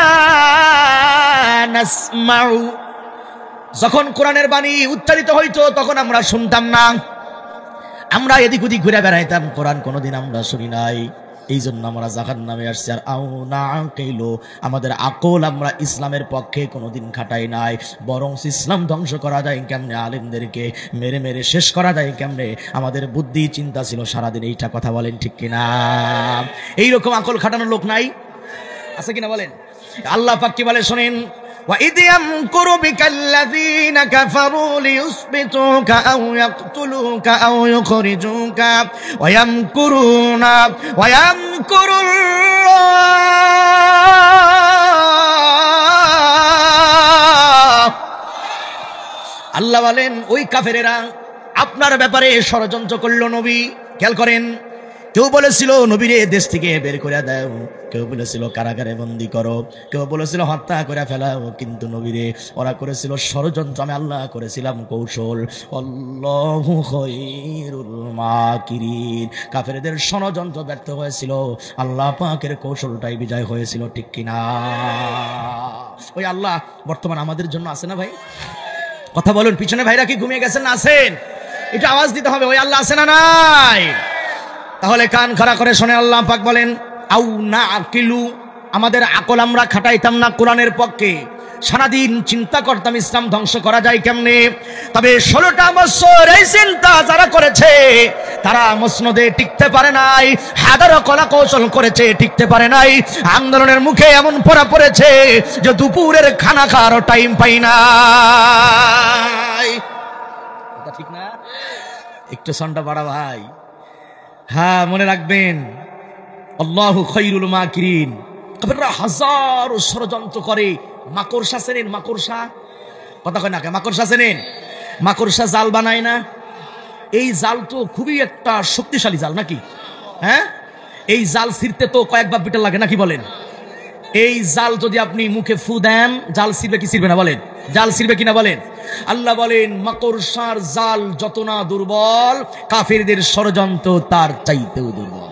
নাসমাউ, যখন কোরআনের বাণী উচ্চারিত হইতো তখন আমরা শুনতাম না, আমরা এদিক ওদিক ঘুরে বেড়াইতাম, কোরআন কোনোদিন আমরা শুনি নাই, এই জন্য আমরা জাহান্নামে আসছি। আর আও না আকিলু, আমাদের আকল আমরা ইসলামের পক্ষে কোনোদিন খাটাই নাই, বরং ইসলাম ধ্বংস করা যায় কেমনে, আলেমদেরকে মেরে মেরে শেষ করা যায় কেমনে, আমাদের বুদ্ধি চিন্তা ছিল সারাদিন। এইটা কথা বলেন, ঠিক কিনা? এইরকম আকল খাটানোর লোক নাই, আছে কিনা বলেন? আল্লাহ পাক কি বলে শোনেন, وَإِذْ يَمْكُرُ بِكَ الَّذِينَ كَفَرُوا لِيُثْبِتُوكَ أَوْ يَقْتُلُوكَ أَوْ يُخْرِجُوكَ وَيَمْكُرُونَ وَيَمْكُرُ اللَّهُ। আল্লাহ বলেন ওই কাফেরেরা আপনার ব্যাপারে ষড়যন্ত্র করলো নবী। খেয়াল করেন, কেউ বলেছিল নবীরে দেশ থেকে বের করে দাও, কেউ বলেছিল কারাগারে বন্দী করো, কেউ বলেছিল হত্যা করে ফেলাও, কিন্তু নবীরে ওরা করেছিল ষড়যন্ত্র, আমি আল্লাহ করেছিলাম কৌশল। আল্লাহু খায়রুল মাকিরিন, কাফেরদের ষড়যন্ত্র ব্যর্থ হয়েছিল, আল্লাহ পাকের কৌশলটাই বিজয় হয়েছিল, ঠিক কিনা? ওই আল্লাহ বর্তমান আমাদের জন্য আছে না ভাই? কথা বলুন, পিছনে ভাইরা কি ঘুমিয়ে গেছেন না আছেন? এটা আওয়াজ দিতে হবে, ওই আল্লাহ আছে না নাই? তাহলে কান খাড়া করে শুনে আল্লাহ পাক বলেন আউ না আকিলু, আমাদের আকল আমরা খাটাইতাম না কোরআনের পক্ষে, সারাদিন চিন্তা করতাম ইসলাম ধ্বংস করা যায় কেমনে। তবে 16টা বছর এই চিন্তা যারা করেছে তারা মসনদে টিকতে পারে নাই, হাজারো কলা কৌশল করেছে, টিকতে পারে নাই। আন্দোলনের মুখে এমন পড়া পড়েছে যে দুপুরের খানা খাওয়ারও টাইম পাই না। ঠিক না? একটু সন্ডা বাড়া ভাই। হ্যাঁ, মনে রাখবেন আল্লাহু খায়রুল মাকিরিন। কাফেররা হাজারো ষড়যন্ত্র করে। মাকড়সা চেনেন? মাকড়সা, কথা কয় না কে? মাকড়সা চেনেন? মাকড়সা জাল বানায় না? এই জাল তো খুবই একটা শক্তিশালী জাল, নাকি? হ্যাঁ, এই জাল ছিঁড়তে তো কয়েকবার বিটা লাগে, নাকি বলেন? এই জাল যদি আপনি মুখে ফু দেন, জাল ছিঁড়বে কি ছিঁড়বে না বলেন? জাল ছিঁড়বে কিনা বলেন? আল্লাহ বলেন মাকড়সার জাল যত না দুর্বল, কাফেরদের ষড়যন্ত্র তার চাইতেও দুর্বল।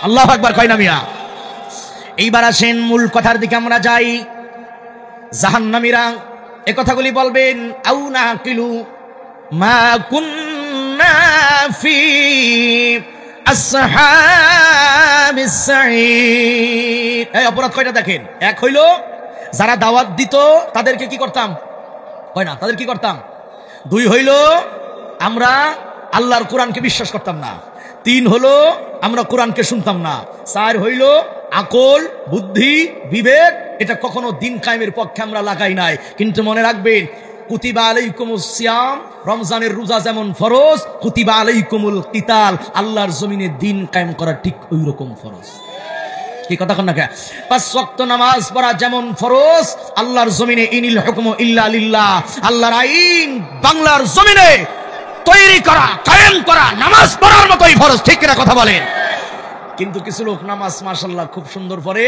আল্লাহু আকবার কয় না মিয়া? এইবার আসেন মূল কথার দিকে আমরা যাই। জাহান্নামীরা এই কথাগুলি বলবেন আউ না কিলু মা কুন্না ফি আসহাবিস সাঈদ। এই অপরাধ কয়টা দেখেন? এক হইল যারা দাওয়াত দিত তাদেরকে কি করতাম? হয় না, তাদের কি করতাম? 2 হইল আমরা আল্লাহর কোরআনকে বিশ্বাস করতাম না। 3 হলো আমরা কোরআনকে শুনতাম না, 4 হইল আকল বুদ্ধি বিবেক, এটা কখনো দিন কায়েমের পক্ষে আমরা লাগাই নাই। কিন্তু মনে রাখবেন, কুতিবা আলাইকুমুস সিয়াম, রমজানের রোজা যেমন ফরজ, কুতিবা আলাইকুমুল কিতাল, আল্লাহর জমিনে দিন কায়েম করা ঠিক ওই রকম ফরজ। কি কথা কন না কে? 5 ওয়াক্ত নামাজ পড়া যেমন ফরজ, আল্লাহর জমিনে ইনিল হুকমু ইল্লা লিল্লাহ, আল্লাহর আইন বাংলার জমিনে তৈরি করা কায়েম করা নামাজ পড়ার মতোই ফরজ। ঠিক কিনা কথা বলেন? কিন্তু কিছু লোক নামাজ মাশাআল্লাহ খুব সুন্দর পড়ে,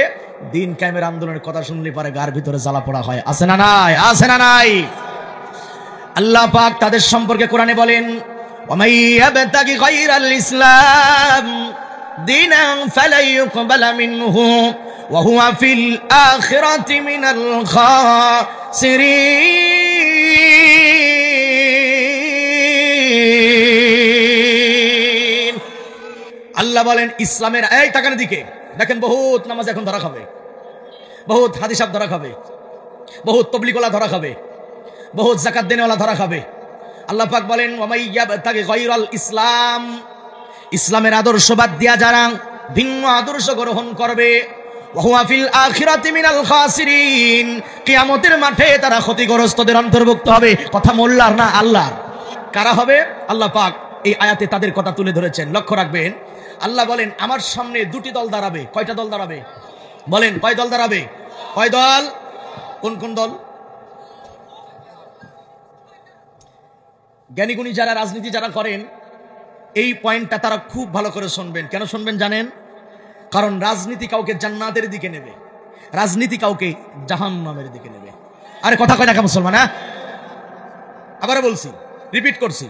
দিন কায়েমের আন্দোলনের কথা শুনলে পরে গার ভিতরে জ্বালা পোড়া হয়। আছে না নাই? আছে না নাই? আল্লাহ পাক তাদের সম্পর্কে কোরআনে বলেন, ওয়ামাই ইয়াবতাগি গায়রাল ইসলাম দীনান ফালাই ইউকবালা মিনহু ওয়া হুয়া ফিল আখিরাতি মিনাল খাসিরিন। আল্লাহ বলেন ইসলামের, এই তাকানোর দিকে দেখেন, বহুত নামাজ এখন ধরা খাবে, বহুত হাদিস সাহেব ধরা খাবে, বহুত তাবলীগওয়ালা ধরা খাবে, বহুত যাকাত দেনেওয়ালা ধরা খাবে। আল্লাহ পাক বলেন ওয়ামাই ইয়াবতাগি গায়রাল ইসলাম, ইসলামের আদর্শ বাদ দিয়া যারা ভিন্ন আদর্শ গ্রহণ করবে, ওয়া হুয়া ফিল আখিরাতি মিনাল খাসিরিন, কিয়ামতের মাঠে তারা ক্ষতিগ্রস্তদের অন্তর্ভুক্ত হবে। কথা মোল্লার না আল্লাহর? কারা হবে? আল্লাহ পাক এই আয়াতে তাদের কথা তুলে ধরেছেন। লক্ষ্য রাখবেন, আল্লাহ বলেন আমার সামনে 2টি দল দাঁড়াবে। কয়টা দল দাঁড়াবে? বলেন কয় দল দাঁড়াবে? কয় দল? কোন কোন দল? জ্ঞানীগুণী যারা, রাজনীতি যারা করেন, এই পয়েন্টটা তারা খুব ভালো করে শুনবেন। কেন শুনবেন জানেন? কারণ রাজনীতি কাউকে জান্নাতের দিকে নেবে, রাজনীতি কাউকে জাহান্নামের দিকে নেবে। আরে কথা কয় না মুসলমান? আবার বলছি, রিপিট করছি,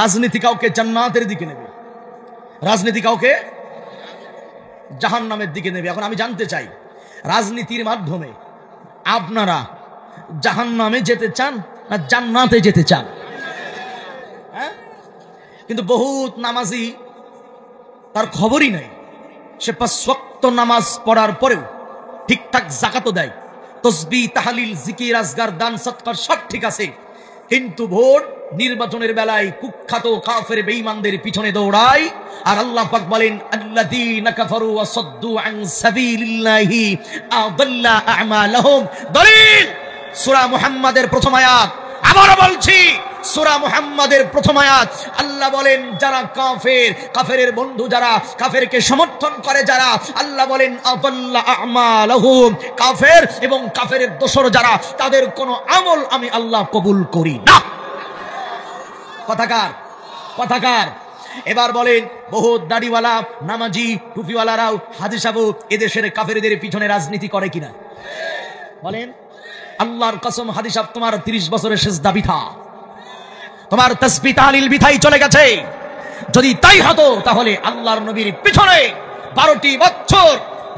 রাজনীতি কাউকে জান্নাতের দিকে নেবে, রাজনীতি কাউকে জাহান্নামের দিকে নেবে। এখন আমি জানতে চাই, রাজনীতির মাধ্যমে আপনারা জাহান্নামে যেতে চান না জান্নাতে যেতে চান? কিন্তু বহুত নামাজি তার খবরই নাই, সে 5 ওয়াক্ত নামাজ পড়ার পরেও ঠিকঠাক যাকাতও দেয়, তাসবিহ তাহলিল জিকির আজগার দান সদকা সব ঠিক আছে, কিন্তু ভোট নির্বাচনের বেলায় কুখ্যাত কাফের বেঈমানদের পিছনে দৌড়ায়। আর আল্লাহ পাক বলেন আল্লাযীনা কাফারু ওয়া সাদ্দু আন সাবিলিল্লাহি আদাল্লা আমালাহুম। দলিল সূরা মুহাম্মাদের প্রথম আয়াত। আবারো বলছি, সূরা মুহাম্মাদের প্রথম আয়াত। আল্লাহ বলেন যারা কাফের, কাফেরের বন্ধু যারা, কাফেরকে সমর্থন করে যারা, আল্লাহ বলেন আদাল্লা আমালাহুম, কাফের এবং কাফেরের দোসর যারা, তাদের কোনো আমল আমি আল্লাহ কবুল করি না। কথাকার? কথাকার? এবার বলেন, বহুত দাড়িওয়ালা নামাজি টুপিওয়ালারাও হাজি সাহেব এদেশের কাফেরদের পিছনে রাজনীতি করে কিনা? বলেন। আল্লাহর কসম, হাজি সাহেব তোমার 30 বছরের সিজদা বিথা, তোমার তাসবিহ তাহলিল বিথাই চলে গেছে। যদি তাই হতো তাহলে আল্লাহর নবীর পিছনে 12টি বছর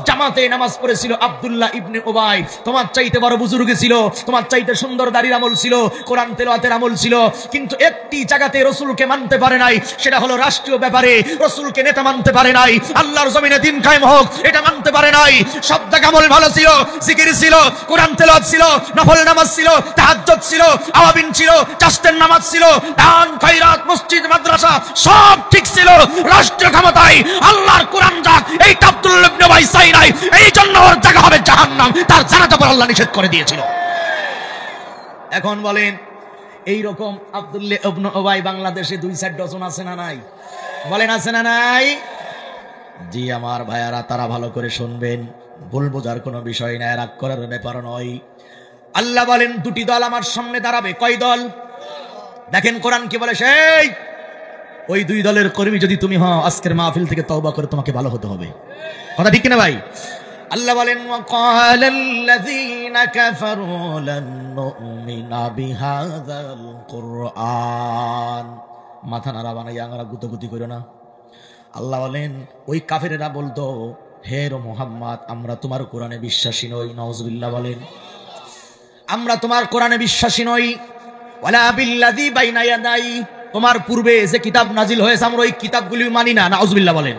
জামাতে নামাজ পড়েছিল আব্দুল্লাহ ইবনে উবাই। তোমার চাইতে বড় বুজুর্গ ছিল, তোমার চাইতে সুন্দর দাড়ির আমল ছিল, কোরআন তেলাওয়াতের আমল ছিল, কিন্তু একটি জায়গাতে রাসূলকে মানতে পারে নাই, সেটা হলো রাষ্ট্রীয় ব্যাপারে রাসূলকে নেতা মানতে পারে নাই, আল্লাহর জমিনে দিন কায়েম হোক এটা মানতে পারে নাই। সব জায়গা আমল ভালো ছিল, জিকির ছিল, কোরআন তেলাওয়াত ছিল, নফল নামাজ ছিল, তাহাজ্জুদ ছিল, আওয়াবিন ছিল, চাষতের নামাজ ছিল, দান খয়রাত মসজিদ মাদ্রাসা সব ঠিক ছিল। রাষ্ট্রীয় ক্ষমতায় আল্লাহর কোরআন যাক, এইটা আব্দুল্লাহ ইবনে উবাই চাই নাই, এই জন্য ওর জায়গা হবে জাহান্নাম। তার জানাজা পর আল্লাহ নিষেধ করে দিয়েছিল। এখন বলেন, এই রকম আব্দুল্লাহ ইবনে উবাই বাংলাদেশে 2-4 ডজন আছে না নাই? বলেন আছে না নাই? জি আমার ভাইয়ারা, তারা ভালো করে শুনবেন, ভুল বোঝার কোনো বিষয় নাই, রাগ করার ব্যাপার নয়। আল্লাহ বলেন 2টি দল আমার সামনে দাঁড়াবে। কয় দল? দেখেন কোরআন কি বলে, সেই ওই 2 দলের কর্মী যদি তুমি হও, আজকের মাহফিল থেকে তওবা করে তোমাকে ভালো হতে হবে। কথা ঠিক কিনা ভাই? আল্লাহ বলেন ওয়াকালাল্লাযীনা কাফারু লান নুমিনা বিহাযাল কুরআন। মাথা নাড়া বানাই আমরা গুতগুতি করো না। আল্লাহ বলেন ওই কাফেরেরা বলতো, হে মুহাম্মদ আমরা তোমার কোরআনে বিশ্বাসী নই। নাউজুবিল্লাহ বলেন, আমরা তোমার কোরআনে বিশ্বাসী নই। ওয়ালা বিল্লাযী বাইনা ইয়াদাই, তোমার পূর্বে যে কিতাব নাজিল হয়েছে আমরা ওই কিতাবগুলি মানি না। নাউজুবিল্লাহ বলেন,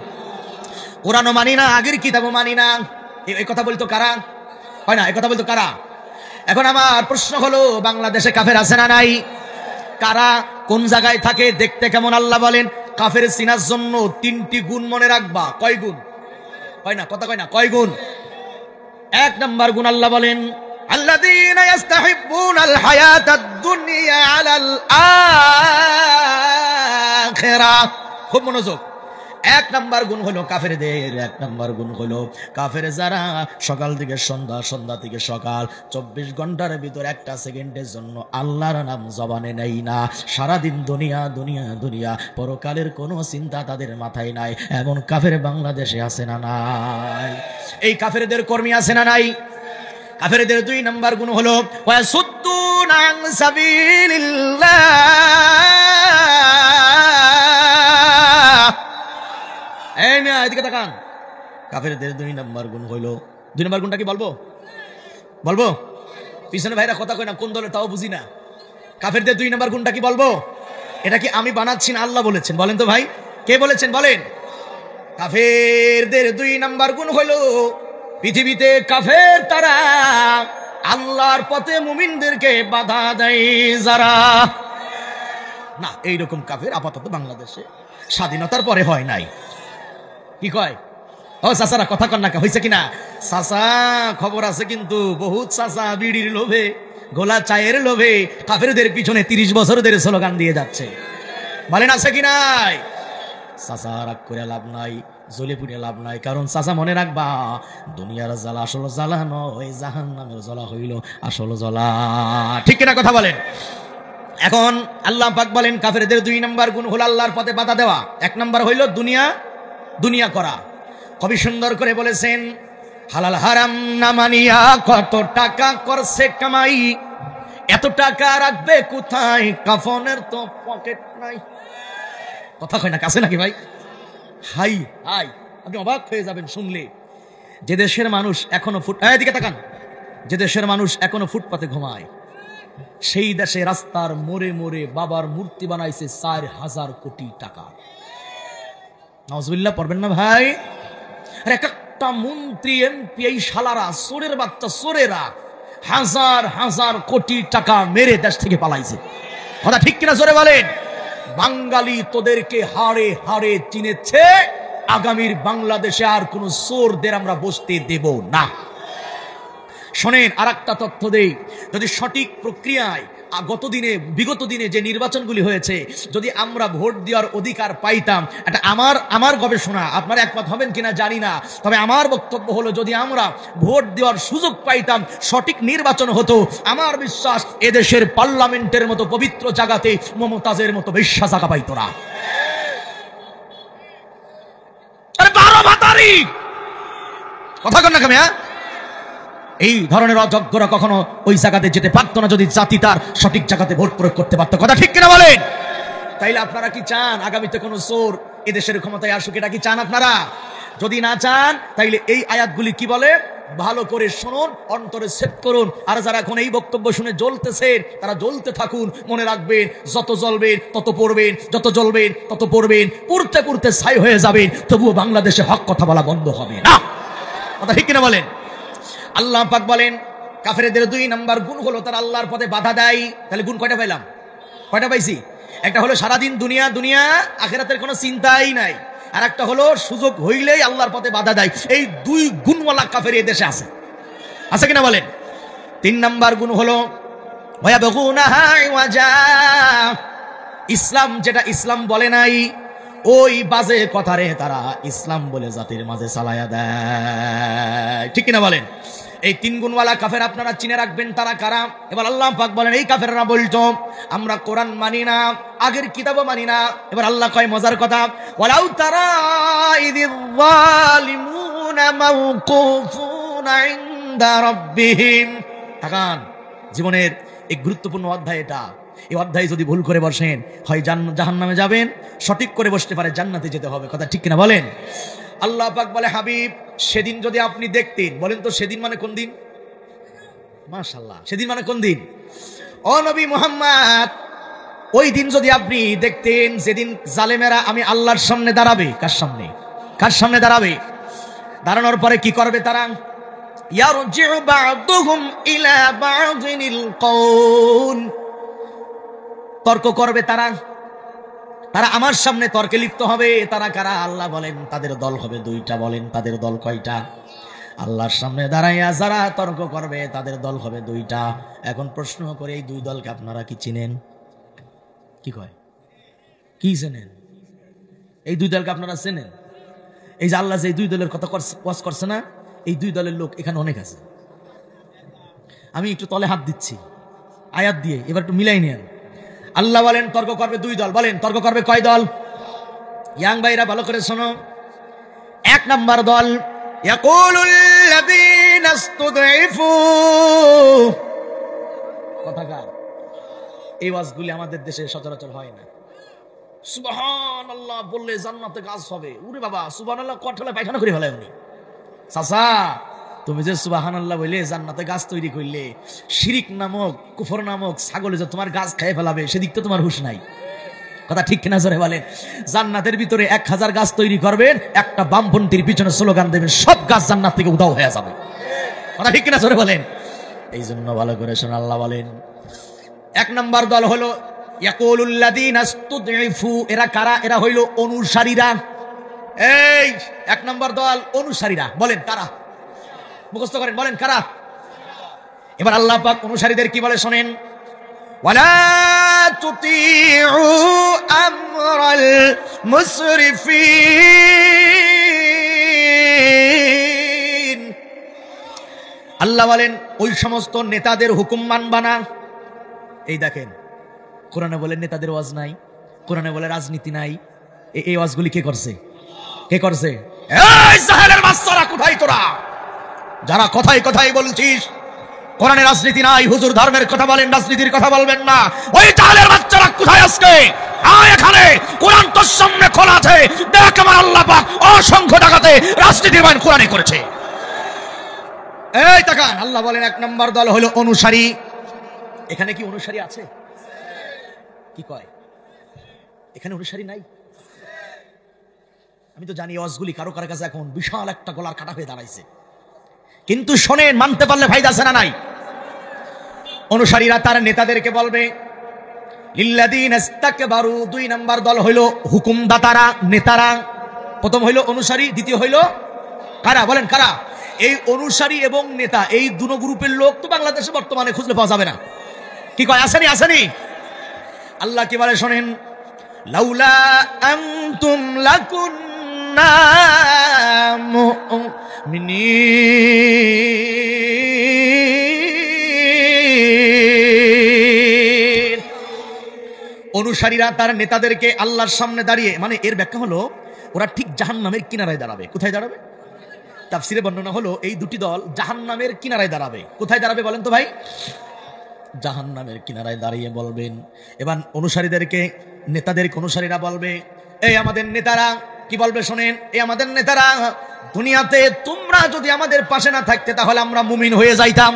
কোরআনও মানি না, আগের কিতাবও মানি না। এই কথা বলতো কারা? হয় না, এই কথা বলতো কারা? এখন আমার প্রশ্ন হলো, বাংলাদেশে কাফের আছে না নাই? কারা? কোন জায়গায় থাকে? দেখতে কেমন? আল্লাহ বলেন কাফের চিনার জন্য 3টি গুণ মনে রাখবা। কয় গুণ? কয় না, কথা কয় না, কয় গুণ? 1 নাম্বার গুণ আল্লাহ বলেন আল্লাযীনা ইস্তাহিব্বুনাল হায়াতাদ দুনিয়া আলাল আখিরাহ। খুব মনোযোগ। 1 নাম্বার গুণ হলো কাফেরদের, 1 নাম্বার গুণ হলো কাফের যারা সকাল থেকে সন্ধ্যা, সন্ধ্যা থেকে সকাল 24 ঘন্টার ভিতর 1টা সেকেন্ডের জন্য আল্লাহর নাম জবানে নেই না। সারাদিন দুনিয়া দুনিয়া দুনিয়া, পরকালের কোনো চিন্তা তাদের মাথায় নাই। এমন কাফের বাংলাদেশে আছে না নাই? এই কাফেরদের কর্মী আছে না নাই? কাফেরদের 2 নাম্বার গুণ হলো ওয়াসুদ্দুনা আন সাবিলিল্লাহ। এই মিয়া এদিকে তাকান। কাফেরদের 2 নাম্বার গুণ হলো, 2 নাম্বার গুণটা কি বলবো? বলবো? পিছনে ভাইরা কথা কয় না, কোন দলে তাও বুঝি না। কাফেরদের 2 নাম্বার গুণটা কি বলবো? এটা কি আমি বানাচ্ছি না আল্লাহ বলেছেন? বলেন তো ভাই, কে বলেছেন বলেন? কাফেরদের 2 নাম্বার গুণ হলো পৃথিবীতে কাফের তারা আল্লাহর পথে মুমিনদেরকে বাধা দেয় যারা। না, এইরকম কাফের আপাতত বাংলাদেশে স্বাধীনতার পরে হয় নাই। কি কয়? ও চাচারা কথা কন না, হয়েছে কিনা? চাচা খবর আছে কিন্তু বহুত চাচা বিড়ির লোভে, গোলা চায়ের লোভে কাফেরদের পিছনে 30 বছর ধরে স্লোগান দিয়ে যাচ্ছে। বলেন আছে কি নাই? চাচা রাগ করে লাভ নাই, জ্বলে পুড়ে লাভ নাই। কারণ চাচা মনে রাখবা, দুনিয়ার জ্বালা আসল জ্বালা নয়, জাহান্নামের জ্বালা হইল আসল জ্বালা। ঠিক কিনা কথা বলেন? এখন আল্লাহ পাক বলেন কাফেরদের 2 নাম্বার গুণ হলো আল্লাহর পথে বাধা দেওয়া। 1 নাম্বার হইল দুনিয়া দুনিয়া করা। কবি সুন্দর করে বলেছেন হালাল হারাম না মানিয়া কত টাকা করছে কামাই, এত টাকা রাখবে কোথায়, কাফনের তো পকেট নাই। কথা কয় না, কাছে নাকি ভাই? হাই হাই, আপনি অবাক হয়ে যাবেন শুনলে। যে দেশের মানুষ এখনো এদিকে তাকান, যে দেশের মানুষ এখনো ফুটপাতে ঘুমায়, সেই দেশে রাস্তার মোড়ে মোড়ে বাবার মূর্তি বানাইছে 4000 কোটি টাকা। নাউজুবিল্লাহ পড়বেন না ভাই? আর একটা মন্ত্রী এমপি এই শালারা চোরের বাচ্চা চোরেরা 1000 কোটি টাকা মেরে দেশ থেকে পালাইছে। কথা ঠিক কিনা জোরে বলেন? বাঙালি তোদেরকে হাড়ে হাড়ে চিনেছে। আগামীর বাংলাদেশে আর কোন চোরদের আমরা বসতে দেব না। শোনেন, আর একটা তথ্য দেই। যদি সঠিক প্রক্রিয়ায় বিগত দিনে যে নির্বাচনগুলি হয়েছে, যদি আমরা ভোট দেওয়ার অধিকার পাইতাম, এটা আমার গবেষণা, আপনারা একমত হবেন কিনা জানি না, তবে আমার বক্তব্য হলো যদি আমরা ভোট দেওয়ার সুযোগ পাইতাম, সঠিক নির্বাচন হতো, আমার বিশ্বাস এদেশের পার্লামেন্টের মতো পবিত্র জায়গাতে মমতাজের মতো বেশ্যা জায়গা পাইত না। আরে 12 ভাতারি কথা কন না কেমন? এই ধরনের অযোগ্যরা কখনো ওই জায়গাতে যেতে পারতো না যদি জাতি তার সঠিক জায়গাতে ভোট প্রয়োগ করতে পারতো। কথা ঠিক কিনা বলেন? তাইলে আপনারা কি চান আগামীতে কোনো চোর এদেশের ক্ষমতায় আসুক? এটা কি চান আপনারা? যদি না চান তাইলে এই আয়াতগুলি কি বলে ভালো করে শুনুন, অন্তরে সেট করুন। আর যারা এখন এই বক্তব্য শুনে জ্বলতেছে তারা জ্বলতে থাকুন। মনে রাখবেন, যত জ্বলবেন তত পড়বেন, যত জ্বলবেন তত পড়বেন, পড়তে পড়তে ছাই হয়ে যাবেন, তবুও বাংলাদেশে হক কথা বলা বন্ধ হবে না। কথা ঠিক কিনা বলেন? আল্লাহ পাক বলেন কাফেরদের 2 নাম্বার গুণ হলো তারা আল্লাহর পথে বাধা দেয়। তাহলে গুণ কয়টা পাইলাম? কয়টা পাইছি? একটা হলো সারাদিন দুনিয়া দুনিয়া, আখিরাতের কোনো চিন্তাই নাই। আর একটা হলো সুযোগ হইলেই আল্লাহর পথে বাধা দেয়। এই 2 গুণওয়ালা কাফের এই দেশে আছে, আছে কিনা বলেন? 3 নাম্বার গুণ হলো ইসলাম, যেটা ইসলাম বলে নাই ওই বাজে কথারে তারা ইসলাম বলে জাতির মাঝে চালায়া দেয়। ঠিক কিনা বলেন? এই 3 গুণওয়ালা কাফের আপনারা চিনে রাখবেন তারা কারা। এবার আল্লাহ পাক বলেন এই কাফেররা বলতো আমরা কোরআন মানি না, আগের কিতাবও মানি না। এবার আল্লাহ কয় মজার কথা, ওয়ালাউ তারা ইযিল যালিমুনা মাওকুফুনা ইনদা রাব্বিহিম। তাকান, জীবনের এক গুরুত্বপূর্ণ অধ্যায় এটা। এই অধ্যায়ে যদি ভুল করে বসেন হয় জাহান্নামে যাবেন, সঠিক করে বসতে পারে জান্নাতে যেতে হবে। কথা ঠিক কিনা বলেন? আল্লাহ পাক বলে হাবিব সেদিন যদি আপনি দেখতেন, বলেন তো সেদিন মানে কোন দিন? মাশাআল্লাহ, সেদিন মানে কোন দিন? ও নবী মুহাম্মদ, ওই দিন যদি আপনি দেখতেন যেদিন জালেমেরা আমি আল্লাহর সামনে দাঁড়াবে। কার সামনে? কার সামনে দাঁড়াবে? দাঁড়ানোর পরে কি করবে তারা? ইয়ারজিউ বা'দুহুম ইলা বা'দিনিল কওল, তর্ক করবে তারা। তারা আমার সামনে তর্কে লিপ্ত হবে। তারা কারা? আল্লাহ বলেন তাদের দল হবে দুইটা। বলেন তাদের দল কয়টা? আল্লাহর সামনে দাঁড়াইয়া যারা তর্ক করবে তাদের দল হবে দুইটা। এখন প্রশ্ন করে এই দুই দলকে আপনারা কি চিনেন? কি কয়? কি চেনেন? এই দুই দলকে আপনারা চেনেন? এই যে আল্লাহ যে দুই দলের কথা ওয়াজ করছে না, এই দুই দলের লোক এখানে অনেক আছে। আমি একটু তলে হাত দিচ্ছি আয়াত দিয়ে, এবার একটু মিলাই নেন। আল্লাহ বলেন তর্ক করবে দুই দল। বলেন তর্ক করবে কয় দল? ইয়াং ভাইরা ভালো করে শোনো। এক নাম্বার দল ইয়াকুলুল্লাযীনা ইসতুদঈফু। কথাকার এই ওয়াজগুলি আমাদের দেশে সচরাচর হয় না। সুবহানাল্লাহ বললে জান্নাতে গাছ হবে। ওরে বাবা, সুবহানাল্লাহ কঠলে পায়খানা করে ফেলে উনি। চাচা তুমি যে সুবহানাল্লাহ বলে জান্নাতে গাছ তৈরি করলে, শিরিক নামক কুফর নামক ছাগলে যে তোমার গাছ খেয়ে ফেলাবে সেদিক তো তোমার হুঁশ নাই। কথা ঠিক কিনা জোরে বলেন? জান্নাতের ভিতরে 1000 গাছ তৈরি করবেন, একটা বামপন্থীর পিছনে স্লোগান দেবেন, সব গাছ জান্নাত থেকে উধাও হয়ে যাবে। কথা ঠিক কিনা জোরে বলেন? এই জন্য ভালো করে শোন, আল্লাহ বলেন এক নাম্বার দল হলো ইয়াকুলুল্লাযীনা ইসতুদঈফু। এরা কারা? এরা হইল অনুসারীরা। এই এক নাম্বার দল অনুসারীরা। বলেন কারা? মুখস্থ করেন, বলেন কারা? এবার আল্লাহ পাক অনুসারীদের কি বলে শোনেন। ওয়ালা তুতিউ আমরাল মুসরিফিন। আল্লাহ বলেন ওই সমস্ত নেতাদের হুকুম মানবা না। এই দেখেন কোরআনে বলে নেতাদের ওয়াজ নাই, কোরআনে বলে রাজনীতি নাই। এই ওয়াজগুলি কে করছে? কে করছে? এই জাহেলের বাচ্চারা কোথায় তোরা, যারা কথাই কথাই বলছিস কোরআনে রাজনীতি নাই, হুজুর ধর্মের কথা বলেন, রাজনীতির কথা বলবেন না। ওই জাহেলের বাচ্চারা কোথায় আজকে? আয় এখানে, কোরআন তোর সামনে খোলা আছে, দেখ আমার আল্লাহ পাক অসংখ্য টাকাতে রাজনীতির বাইন কোরআনে করেছে। এই তাকান, আল্লাহ বলেন এক নম্বর দল হলো অনুসারী। এখানে কি অনুসারী আছে? কি কয়? এখানে অনুসারী নাই? আমি তো জানি ওয়াজগুলি কারো কারো কাছে এখন বিশাল একটা গলার কাটা হয়ে দাঁড়াইছে, কিন্তু শোনেন, মানতে পারলে ফায়দা আছে না নাই? অনুসারীরা তার নেতাদেরকে বলবে লিল্লাযীনা ইসতাকবারু। দুই নাম্বার দল হইল হুকুমদাতারা, নেতারা। প্রথম হইল অনুসারী, দ্বিতীয় হইল কারা? বলেন কারা? এই অনুসারী এবং নেতা, এই দুটো গ্রুপের লোক তো বাংলাদেশে বর্তমানে খুঁজলে পাওয়া যাবে না। কি কয়? আসেনি? আসেনি? আল্লাহ কি বলে শোনেন, লাউলা আনতুম লাকুন্না মুমিনিন। অনুসারীরা তার নেতাদেরকে আল্লাহর সামনে দাঁড়িয়ে, মানে এর ব্যাখ্যা হলো ওরা ঠিক জাহান্নামের কিনারায় দাঁড়াবে। কোথায় দাঁড়াবে? তাফসিরে বর্ণনা হলো এই দুটি দল জাহান্নামের কিনারায় দাঁড়াবে। কোথায় দাঁড়াবে বলেন তো ভাই? জাহান্নামের কিনারায় দাঁড়িয়ে বলবেন। এবার অনুসারীদেরকে, নেতাদেরকে অনুসারীরা বলবে, এই আমাদের নেতারা কি বলবে শোনেন, এই আমাদের নেতারা, দুনিয়াতে তোমরা যদি আমাদের পাশে না থাকতে তাহলে আমরা মুমিন হয়ে যাইতাম।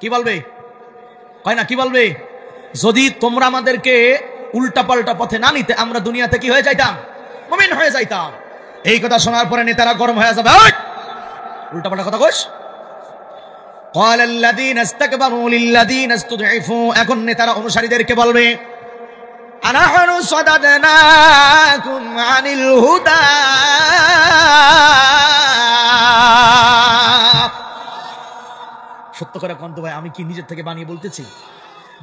কি বলবে? কয় না, কি বলবে? যদি তোমরা আমাদেরকে উল্টা পাল্টা পথে না নিতে আমরা দুনিয়াতে কি হয়ে যাইতাম? মুমিন হয়ে যাইতাম। এই কথা শোনার পরে নেতারা গরম হয়ে যাবে, উল্টা পাল্টা কথা কইস। قال الذين استكبروا للذين استضعفوا। এখন নেতারা অনুসারীদেরকে বলবে আনাহনু সাদাদনাকুম আনিল হুদা। সত্য করে কোন তো ভাই, আমি কি নিজের থেকে বানিয়ে বলতেছি?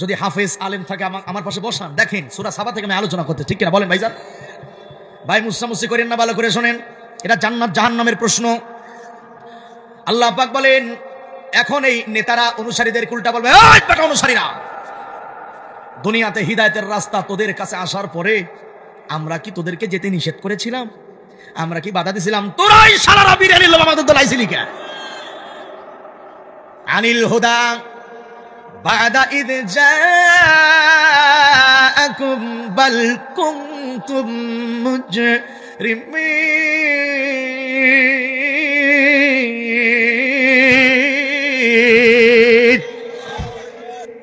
যদি হাফেজ আলেম থাকে আমার পাশে বসান, দেখেন সূরা সাবা থেকে আমি আলোচনা করতে, ঠিক কিনা বলেন ভাইজান? ভাই মুসামুসি করেন না, ভালো করে শোনেন, এটা জান্নাত জাহান্নামের প্রশ্ন। আল্লাহ পাক বলেন এখন এই নেতারা অনুসারীদের উল্টা বলবে, এই বেটা অনুসারীরা, দুনিয়াতে হিদায়াতের রাস্তা তোদের কাছে আসার পরে আমরা কি তোদেরকে যেতে নিষেধ করেছিলাম? আমরা কি বাধা দিয়েছিলাম? তোরাই সারারা বিরিয়ানি লোক আমাদের দলাইছিলি কে? আনিল হুদা বাদা ইদ জাআকুম বাল কুনতুম মুজরিমিন।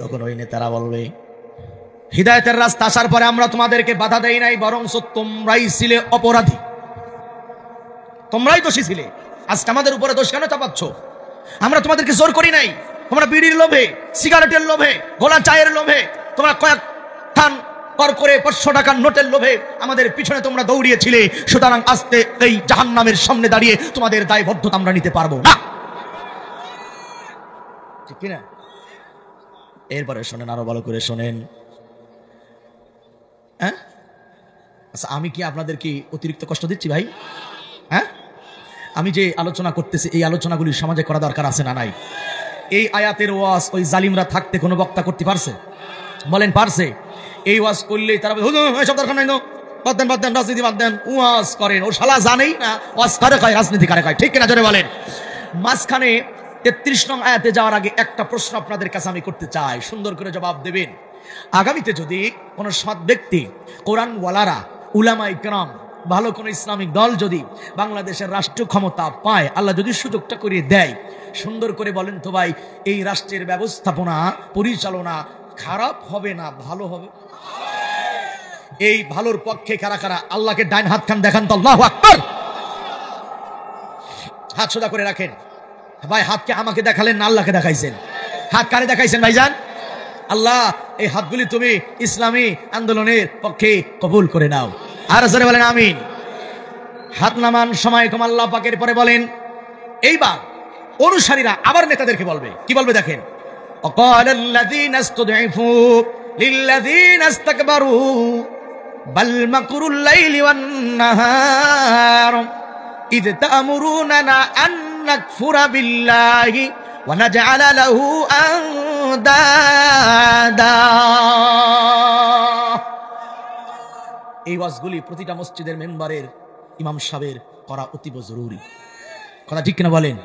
তখন ওই নেতারা বলবে, হিদায়াতের রাস্তা আসার পরে আমরা তোমাদেরকে বাধা দেই নাই, বরং তোমরাই ছিলে অপরাধী, তোমরাই দোষী ছিলে। আজকে আমাদের উপরে দোষ কেন চাপাচ্ছ? আমরা তোমাদেরকে জোর করি নাই। তোমরা বিড়ির লোভে, সিগারেটের লোভে, গোলা চায়ের লোভে তোমরা কয়েক থান কর করে 500 টাকার নোটের লোভে আমাদের পিছনে তোমরা দৌড়িয়েছিলে, সুতরাং আজকে এই জাহান্নামের সামনে দাঁড়িয়ে তোমাদের দায়বদ্ধতা আমরা নিতে পারবো না, ঠিক কিনা? এরপরে শোনেন, আরো ভালো করে শোনেন। হ্যাঁ, আচ্ছা, আমি কি আপনাদের কি অতিরিক্ত কষ্ট দিচ্ছি ভাই? হ্যাঁ, আমি যে আলোচনা করতেছি এই আলোচনাগুলি সমাজে করা দরকার আছে না নাই? এই আয়াতের ওয়াজ ওই জালিমরা থাকতে কোনো বক্তা করতে পারছে? বলেন পারছে? এই ওয়াজ করলেই তারা সব দরকার নাই, বাদ দেন বাদ দেন, রাজনীতি বাদ দেন, ওয়াজ করেন। ও শালা জানেই না ওয়াজ কারে কয়, রাজনীতি কারে কয়, ঠিক কিনা জোরে বলেন। মাঝখানে 33 নং আয়াতে যাওয়ার আগে একটা প্রশ্ন আপনাদের কাছে আমি করতে চাই, সুন্দর করে জবাব দেবেন। আগামীতে যদি কোনো সৎ ব্যক্তি, কোরআনওয়ালারা, উলামায়ে কেরাম, ভালো কোনো ইসলামিক দল যদি বাংলাদেশের রাষ্ট্র ক্ষমতা পায়, আল্লাহ যদি সুযোগটা করে দেয়, সুন্দর করে বলেন তো ভাই, এই রাষ্ট্রের ব্যবস্থাপনা পরিচালনা খারাপ হবে না ভালো হবে? এই ভালোর পক্ষে কারা কারা আল্লাহকে ডাইন হাত খান দেখান তো, আল্লাহু আকবার। হাত সোজা করে রাখেন ভাই। হাতকে আমাকে দেখালেন না, আল্লাহকে দেখাইছেন। হাত কারে দেখাইছেন ভাইজান? আল্লাহ, এই হাতগুলি তুমি ইসলামী আন্দোলনের পক্ষে কবুল করে নাও। আর জোরে বলেন আমিন। হাত নামান, সময় কম আল্লাহ পাকের পরে বলেন। এইবার অনুসারীরা আবার নেতাদেরকে বলবে, কি বলবে দেখেন। অকালাল্লাযীনা ইসতুদঈফু লিল্লাযীনা ইসতাকবারু বাল মাকরুল লাইলি ওয়ান নাহার ইয তা'মুরুনানা আন নাকফুরা বিল্লাহি ওয়া নাজআলা লাহু আনদাদা। এই ওয়াজগুলি প্রতিটা মসজিদের মেম্বারের, ইমাম সাহেবের করা অতীব জরুরি, কথা ঠিক কিনা বলেন?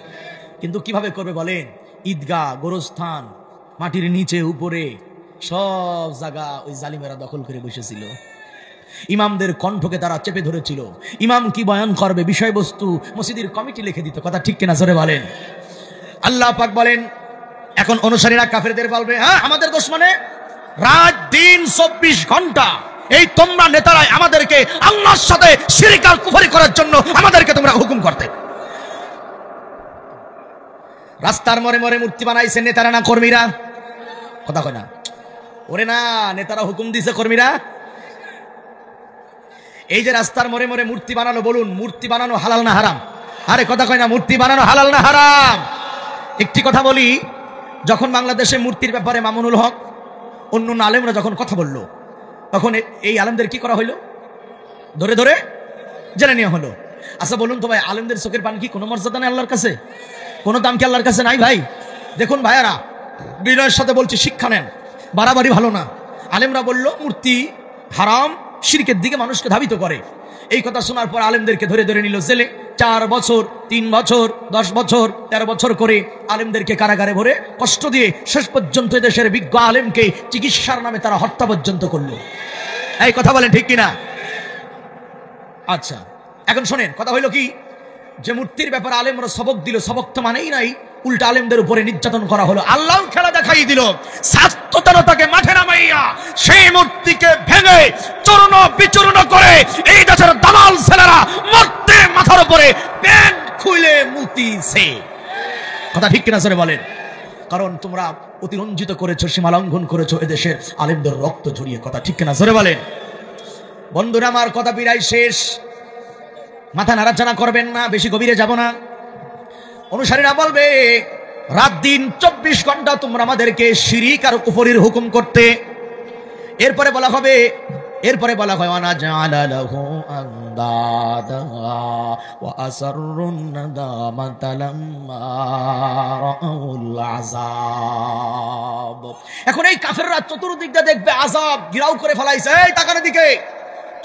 কিন্তু কিভাবে করবে বলেন? ঈদগাহ, গোরস্থান, মাটির নিচে উপরে সব জায়গা ওই জালিমেরা দখল করে বসেছিল। ইমামদের কণ্ঠকে তারা চেপে ধরেছিল। ইমাম কি বয়ান করবে বিষয়বস্তু মসজিদের কমিটি লিখে দিত, কথা ঠিক কিনা জোরে বলেন। আল্লাহ পাক বলেন, এখন অনুসারীরা কাফেরদের বলবে, হ্যাঁ আমাদের দোষ মানে? রাত দিন 24 ঘন্টা এই তোমরা নেতারাই আমাদেরকে আল্লাহর সাথে শিরক আর কুফরি করার জন্য আমাদেরকে তোমরা হুকুম করতে। রাস্তার মোড়ে মোড়ে মূর্তি বানাইছে নেতারা না কর্মীরা? কথা কয় না? ওরে না, নেতারা হুকুম দিছে, কর্মীরা। এই যে রাস্তার মোড়ে মোড়ে মূর্তি বানালো, বলুন মূর্তি বানানো হালাল না হারাম? আরে কথা কয় না, মূর্তি বানানো হালাল না হারাম? একটি কথা বলি, যখন বাংলাদেশে মূর্তির ব্যাপারে মামুনুল হক অন্য আলেমরা যখন কথা বলল, তখন এই আলেমদের কি করা হইলো? ধরে ধরে জেনে নেওয়া হলো। আচ্ছা বলুন তো ভাই, আলেমদের চোখের পানি কি কোনো মর্যাদা নেই আল্লাহর কাছে? কোনো দাম কি আল্লাহর কাছে নাই ভাই? দেখুন ভাইয়ারা, বিনয়ের সাথে বলছি, শিক্ষা নেন, বাড়াবাড়ি ভালো না। আলেমরা বলল মূর্তি হারাম, শিরকের দিকে মানুষকে ধাবিত করে। এই কথা শোনার পর আলেমদেরকে ধরে ধরে নিল জেলে। 4 বছর, 3 বছর, 10 বছর, 13 বছর করে আলেমদেরকে কারাগারে ভরে কষ্ট দিয়ে শেষ পর্যন্ত দেশের বিজ্ঞ আলেমকে চিকিৎসার নামে তারা হত্যা পর্যন্ত করলো। এই কথা বলেন ঠিক কিনা? আচ্ছা এখন শোনেন, কথা হইল কি, যে মূর্তির ব্যাপারে আলেমরা সবক দিল, সবক তো মানেই নাই, উল্টা আলেমদের উপরে নির্যাতন করা হলো। আল্লাহ খেলা দেখাই দিল, ছাত্রতাকে মাঠে নামাইয়া সেই মূর্তিকে ভেঙে চূর্ণ বিচূর্ণ করে এই দেশের দালাল ছেলেরা মূর্তি মাথার উপরে প্যান্ট খুলে মুতিছে। কথা ঠিক কিনা স্যার বলেন? কারণ তোমরা অতিরঞ্জিত করেছো, সীমা লঙ্ঘন করেছো এদেশের আলেমদের রক্ত ঝরিয়ে। কথা ঠিক কিনা জোরে বলেন? বন্ধুরা আমার, কথা বিরাই শেষ, মাথা নাড়াচাড়া করবেন না, বেশি গভীরে যাব না। অনুসারীরা বলবে, রাত দিন 24 ঘন্টা তোমরা আমাদেরকে শিরিক আর কুফরির হুকুম করতে। এরপরে বলা হবে, এরপরে বলা হয় ওয়ানা জাআলা লাহু আনদাদা ওয়া আসররুন নাদামাতা লাম্মা রাআউল আযাব। এখন এই কাফেররা চতুর্দিক দিয়ে দেখবে আযাব ঘিরাও করে ফেলাইছে, এই তাকানো দিকে,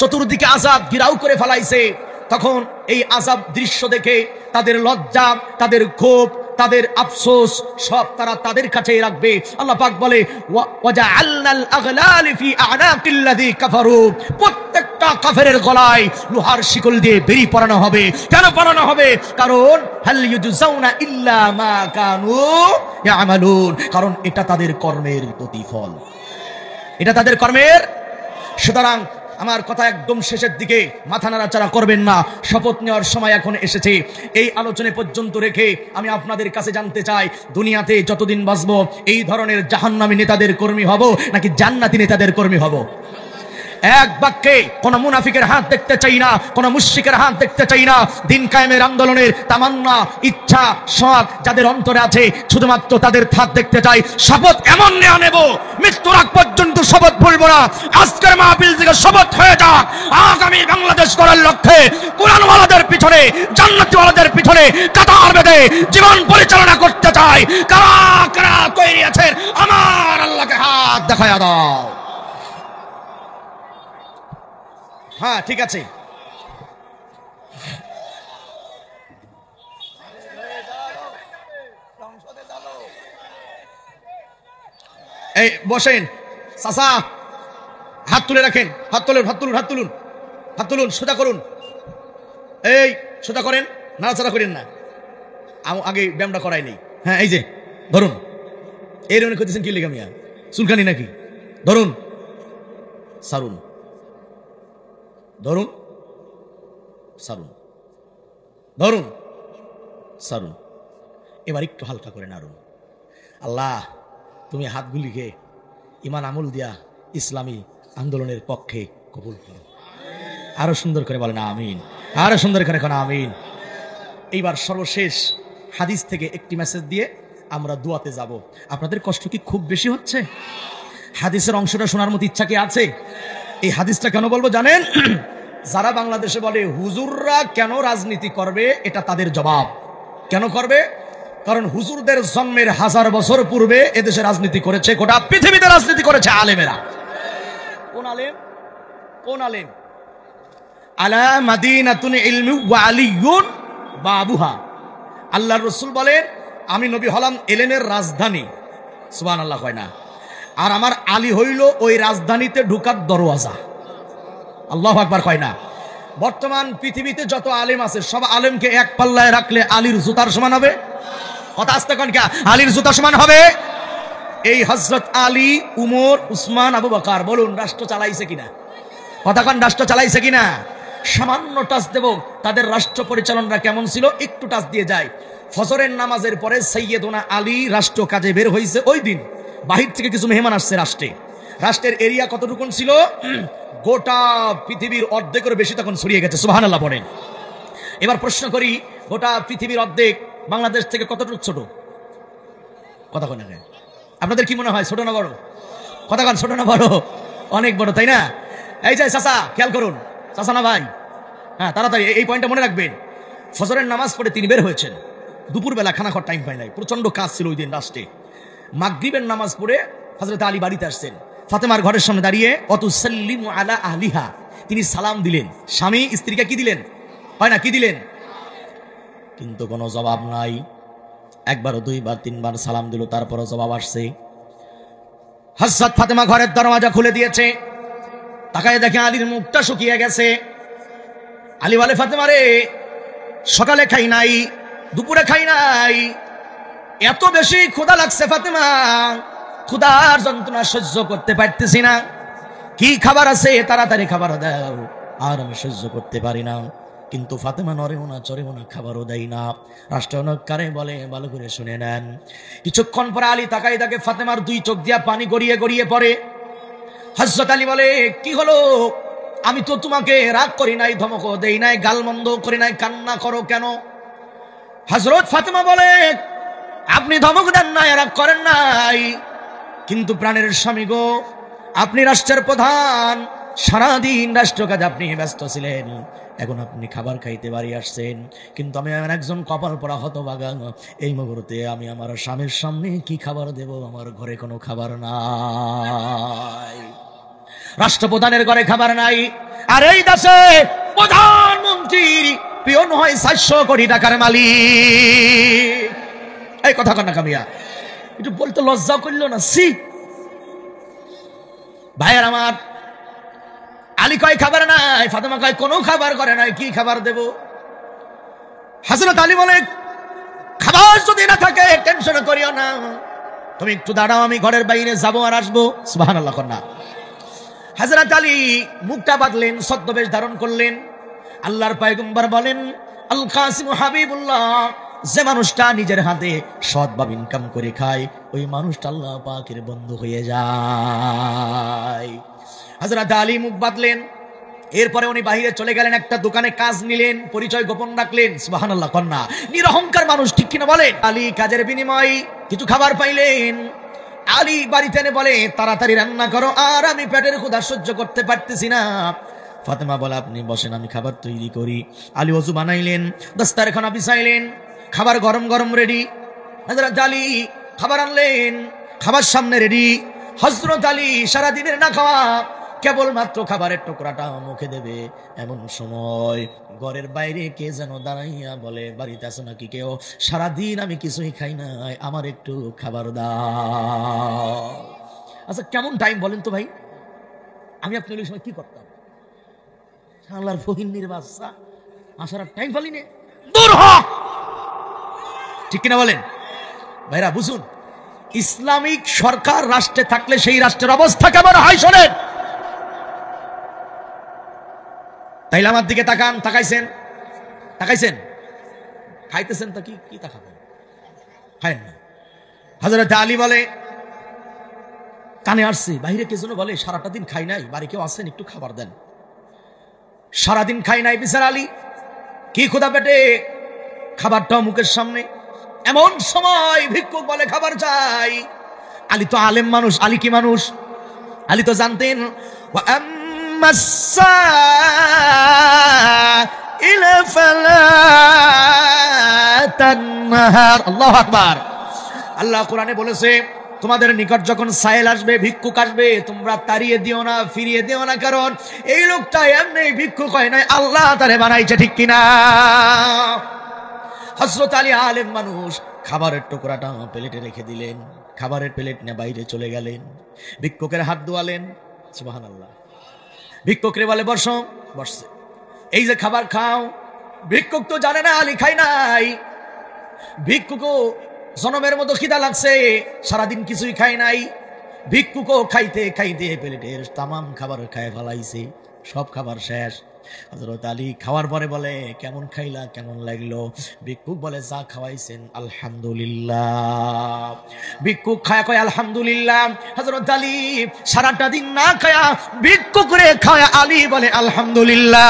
চতুর্দিকে আযাব ঘিরাও করে ফেলাইছে। তখন এই আযাব দৃশ্য দেখে তাদের লজ্জা, তাদের ক্ষোভ, তাদের আফসোস সব তারা তাদের কাছেই রাখবে। আল্লাহ পাক বলে, ওয়াজআলনাল আগলালি ফি আ'নাকিল্লাযী কাফারু, প্রত্যেকটা কাফেরের গলায় লোহার শিকল দিয়ে বেরি পরানো হবে। কেন পরানো হবে? কারণ হাল ইউজজাউনা ইল্লা মা কানু ইয়ামালুন, কারণ এটা তাদের কর্মের প্রতিফল, এটা তাদের কর্মের। সুতরাং আমার কথা একদম শেষের দিকে, মাথা নাড়াচাড়া করবেন না, শপথ নেওয়ার সময় এখন এসেছে। এই আলোচনা পর্যন্ত রেখে আমি আপনাদের কাছে জানতে চাই, দুনিয়াতে যতদিন বাঁচবো এই ধরনের জাহান্নামী নেতাদের কর্মী হব নাকি জান্নাতি নেতাদের কর্মী হব? এক বাক্যে কোন মুনাফিকের হাত দেখতে চাই না, কোন মুশরিকের হাত দেখতে চাই না। দিন কায়েমের আন্দোলনের তামান্না, ইচ্ছা, শখ যাদের অন্তরে আছে শুধুমাত্র তাদের হাত দেখতে চাই। শপথ এমন নেব, মৃত্যুর আগ পর্যন্ত শপথ ভুলব না। আজকের মাহফিল থেকে শপথ হয়ে যাক, আগামী বাংলাদেশ গড়ার লক্ষ্যে কোরআনওয়ালাদের পিছনে, জান্নাতীওয়ালাদের পিছনে কাতার বেঁধে জীবন পরিচালনা করতে চাই। কারা কারা তৈরি আছেন আমার আল্লাহকে হাত দেখায়া দাও। হ্যাঁ ঠিক আছে, এই বসেন চাচা, হাত তুলে রাখেন, হাত তুলুন, হাত তুলুন, হাত তুলুন, হাত তুলুন, সোজা করুন, এই সোজা করেন, নাড়াচাড়া করেন না, আগে ব্যায়ামটা করাই নেই। হ্যাঁ এই যে ধরুন, এই মনে করতেছেন কি লেখা মিয়া চুলকানি নাকি? ধরুন, সারুন, ধরুন, সারুন, ধরুন, সারুন। এবার একটু হালকা করে নাড়ুন। আল্লাহ তুমি হাতগুলিকে ইমান আমল দিয়া ইসলামী আন্দোলনের পক্ষে কবুল করো। আরো সুন্দর করে বলেন আমিন, আরো সুন্দর করে কোন আমিন। এইবার সর্বশেষ হাদিস থেকে একটি মেসেজ দিয়ে আমরা দোয়াতে যাব। আপনাদের কষ্ট কি খুব বেশি হচ্ছে? হাদিসের অংশটা শোনার মতো ইচ্ছা কি আছে? এই হাদিসটা কেন বলবো জানেন? যারা বাংলাদেশে বলে হুজুররা কেন রাজনীতি করবে, এটা তাদের জবাব। কেন করবে? কারণ হুজুরদের জন্মের 1000 বছর পূর্বে এদেশে রাজনীতি করেছে, গোটা পৃথিবীতে রাজনীতি করেছে আলেমেরা। কোন আলেম? কোন আলেম? আলা মাদিনাতুন ইলমি ওয়া আলিয়ুন বাবুহা। আল্লাহর রাসূল বলেন আমি নবী হলাম এলেমের রাজধানী, সুবহানাল্লাহ কয় না, আর আমার আলী হইল ওই রাজধানীতে ঢোকার দরওয়াজা। আল্লাহু আকবার কয় না। বর্তমান পৃথিবীতে যত আলেম আছে সব আলেমকে এক পাল্লায় রাখলে আলীর জুতার সমান হবে? কথা আসতে কোন কা আলীর জুতা সমান হবে? এই হযরত আলী, উমর, উসমান, আবু বকর বলুন রাষ্ট্র চালাইছে কিনা? কথা কোন রাষ্ট্র চালাইছে কিনা? সামান্য টাচ দেব তাদের রাষ্ট্র পরিচালনরা কেমন ছিল একটু টাচ দিয়ে যায়। ফজরের নামাজের পরে সাইয়েদুনা আলী রাষ্ট্র কাজে বের হয়েছে। ওই দিন বাহির থেকে কিছু মেহমান আসছে রাষ্ট্রে। রাষ্ট্রের এরিয়া কতটুকু ছিল? গোটা পৃথিবীর অর্ধেকের বেশি তখন ছড়িয়ে গেছে, সুবহানাল্লাহ বলেন। এবার প্রশ্ন করি, গোটা পৃথিবীর অর্ধেক বাংলাদেশ থেকে কতটুকু ছোট? কথা কোন? আপনাদের কি মনে হয় ছোট না বড়? কথা কোন, ছোট না বড়? অনেক বড়, তাই না? এই যে চাচা খেয়াল করুন, চাচা না ভাই, হ্যাঁ তাড়াতাড়ি এই পয়েন্টটা মনে রাখবেন। ফজরের নামাজ পড়ে তিনি বের হয়েছেন। দুপুরবেলা খানা খাওয়ার টাইম পায় নাই, প্রচন্ড কাজ ছিল ওই দিন রাষ্ট্রে। মাগরিবের নামাজ পড়ে হযরত আলী বাড়িতে আসছেন। ফাতেমার ঘরের সামনে দাঁড়িয়ে অতুসাল্লিমু আলা আহলিহা, তিনি সালাম দিলেন। স্বামী স্ত্রীকে কি দিলেন? হয় না কি দিলেন? কিন্তু কোনো জবাব নাই। একবার, দুইবার, তিনবার সালাম দিল, তারপরও জবাব আসছে। হযরত ফাতেমা ঘরের দরওয়াজা খুলে দিয়েছে, তাকায় দেখে আলীর মুখটা শুকিয়ে গেছে। আলী বলে ফাতেমা রে, সকালে খাই নাই, দুপুরে খাই নাই, এত বেশি ক্ষুধা লাগছে ফাতেমা, ক্ষুধার যন্ত্রণা সহ্য করতে পারতেছি না, কি খাবার আছে তাড়াতাড়ি খাবার দাও, আর আমি সহ্য করতে পারি না। কিন্তু ফাতেমা নরেও না চড়েও না, খাবারও দেয় না। রাষ্ট্রনকারে বলে ভালো করে শুনে নেন। কিছুক্ষণ পরে আলী তাকাই তাকে, ফাতেমার দুই চোখ দিয়া পানি গড়িয়ে গড়িয়ে পড়ে। হযরত আলী বলে কি হলো? আমি তো তোমাকে রাগ করি নাই, ধমকও দেই নাই, গালমন্দ করি নাই, কান্না করো কেন? হযরত ফাতেমা বলে আপনি ধমক দেন নাই, রাগ করেন নাই, কিন্তু প্রাণের স্বামী গো, আপনি রাষ্ট্রের প্রধান, সারাদিন রাষ্ট্র কাজে আপনি ব্যস্ত ছিলেন, এখন আপনি খাবার খাইতে বাড়ি আসছেন, কিন্তু আমি একজন কপাল পরা হতভাগা, এই মুহূর্তে আমি আমার স্বামীর সামনে কি খাবার দেব? আমার ঘরে কোনো খাবার নাই, রাষ্ট্রপ্রধানের ঘরে খাবার নাই। আর এই দেশে প্রধানমন্ত্রীর পিয়ন হয় 400 কোটি টাকার মালিক। এই কথা কন না কামিয়া, একটু বলতে লজ্জা করল না? সি ভাইয়ার আমার, আলী কয় খাবার নাই, ফাতেমা কয় কোনো খাবার করে নাই, কি খাবার দেব? হযরত আলী বলে খাবার যদি না থাকে টেনশন করিও না, তুমি একটু দাঁড়াও, আমি ঘরের বাইরে যাবো আর আসবো। সুবহানাল্লাহ কন্যা। হযরত আলী মুখটা বাঁধলেন, ছদ্মবেশ ধারণ করলেন। আল্লাহর পয়গম্বর বলেন আল কাসিম হাবিবুল্লাহ, যে মানুষটা নিজের হাতে সৎভাবে ইনকাম করে খায়, ওই মানুষটা আল্লাহ পাকের বন্ধু হয়ে যায়। হযরত আলী মুখ বাঁধলেন। এরপরে উনি বাহিরে চলে গেলেন, একটা দোকানে কাজ নিলেন, পরিচয় গোপন রাখলেন। সুবহানাল্লাহ কন্যা, নিরহংকার মানুষ, ঠিক কিনা বলেন? আলী কাজের বিনিময়ে কিছু খাবার পাইলেন। আলী বাড়িতে এনে বলে, তাড়াতাড়ি রান্না করো, আর আমি পেটের ক্ষুধা সহ্য করতে পারতেছি না। ফাতেমা বলে, আপনি বসেন, আমি খাবার তৈরি করি। আলী ওযু বানাইলেন, দস্তারখানা বিছাইলেন, খাবার গরম গরম রেডি। হযরত আলী খাবার আনলেন, খাবার সামনে রেডি। হযরত আলী সারাদিনের না খাওয়া, কেবলমাত্র খাবারের টুকরাটা মুখে দেবে, এমন সময় ঘরের বাইরে কে যেন দাঁড়াইয়া বলে, বাড়িতে আছো নাকি কেউ? সারাদিন আমি কিছুই খাই নাই, আমার একটু খাবার দাও। আচ্ছা, কেমন টাইম বলেন তো ভাই? আমি আপনি ওই সময় কি করতাম? আল্লাহর ফহিন্নির বাচ্চা, আসার টাইম পালি নে, দূর হ, ঠিক কিনা বলেন ভাইরা? বুঝুন, ইসলামিক সরকার রাষ্ট্রে থাকলে সেই রাষ্ট্রের অবস্থা কেমন হয় শোনেন। তাইলে আমার দিকে তাকান, তাকাইছেন? তাকাইছেন? খাইতেছেন তা কি তাকাবেন? খায়েন না। হযরত আলী বলে, কানে আসছে, বাইরে কে যেন বলে, সারাটা দিন খাই নাই, বাড়ি কেউ আসেন, একটু খাবার দেন। সারাদিন খাই নাই বিচার আলী, কি ক্ষুধা পেটে, খাবারটাও মুখের সামনে। এমন সময় ভিক্ষুক বলে, খাবার চাই। আলী তো আলেম মানুষ, আলী কি মানুষ? আলী তো জানতেন, আল্লাহু আকবার। আল্লাহ কোরআনে বলেছে, তোমাদের নিকট যখন সাইল আসবে, ভিক্ষুক আসবে, তোমরা তাড়িয়ে দিও না, ফিরিয়ে দিও না, কারণ এই লোকটা এমনি ভিক্ষুক হয় নাই, আল্লাহ তারে বানাইছে, ঠিক কিনা? হযরত আলী আলেম মানুষ, খাবারের টুকরাটা প্লেটে রেখে দিলেন, খাবারের প্লেট নিয়ে বাইরে চলে গেলেন, ভিক্ষুকের হাত ধোয়ালেন। সুবহানাল্লাহ। ভিক্ষুকরে বলে, বসো, বসছে। এই যে খাবার খাও। ভিক্ষুক তো জানে না আলী খাই নাই। ভিক্ষুকও জনমের মতো খিদা লাগছে, সারাদিন কিছুই খাই নাই। ভিক্ষুকও খাইতে খাইতে প্লেটের তামাম খাবার খায় ফেলাইছে, সব খাবার শেষ। হযরত আলী খাওয়ার পরে বলে, কেমন খাইলা, কেমন লাগলো? ভিক্ষুক বলে, যা খাওয়াইছেন আলহামদুলিল্লাহ। ভিক্ষুক খায়া কয় আলহামদুলিল্লাহ। হযরত আলী সারাটা দিন না খায়া ভিক্ষুক রে খায়া আলী বলে আলহামদুলিল্লাহ।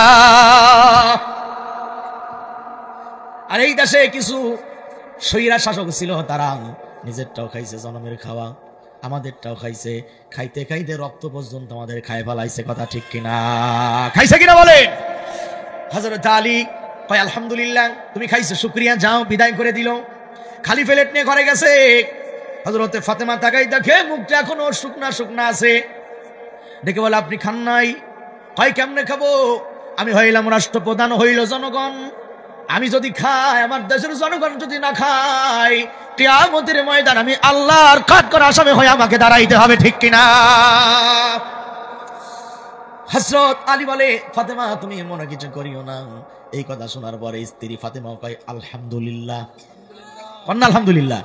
আর এই দেশে কিছু স্বৈরা শাসক ছিল, তারা নিজেরটাও খাইছে, জনমের খাওয়া আমাদেরটাও খাইছে, খাইতে খাইতে রক্ত পর্যন্ত আমাদের খায় ফেলাইছে, কথা ঠিক কিনা? খাইছে কিনা বলে? হযরত আলী কয় আলহামদুলিল্লাহ, তুমি খাইছো, শুকরিয়া, যাও, বিদায় করে দিল। খালি প্লেট নিয়ে ঘরে গেছে। হযরত ফাতেমা তাকাই দেখে মুখটা এখনো শুকনা শুকনা আছে, ডেকে বলে, আপনি খান নাই? কয়, কেমনে খাবো? আমি হইলাম রাষ্ট্রপ্রধান, হইল জনগণ, আমি যদি খাই, আমার দেশের জনগণ যদি না খায়, কিয়ামতের ময়দান আমি আল্লাহর কাঠ করা আসামি হয়ে আমাকে দাঁড়াইতে হবে, ঠিক কিনা? হযরত আলী বলে, ফাতেমা তুমি মনে কিছু করিও না। এই কথা শোনার পরে স্ত্রী ফাতেমা কয় আলহামদুলিল্লাহ। কন্যা আলহামদুলিল্লাহ।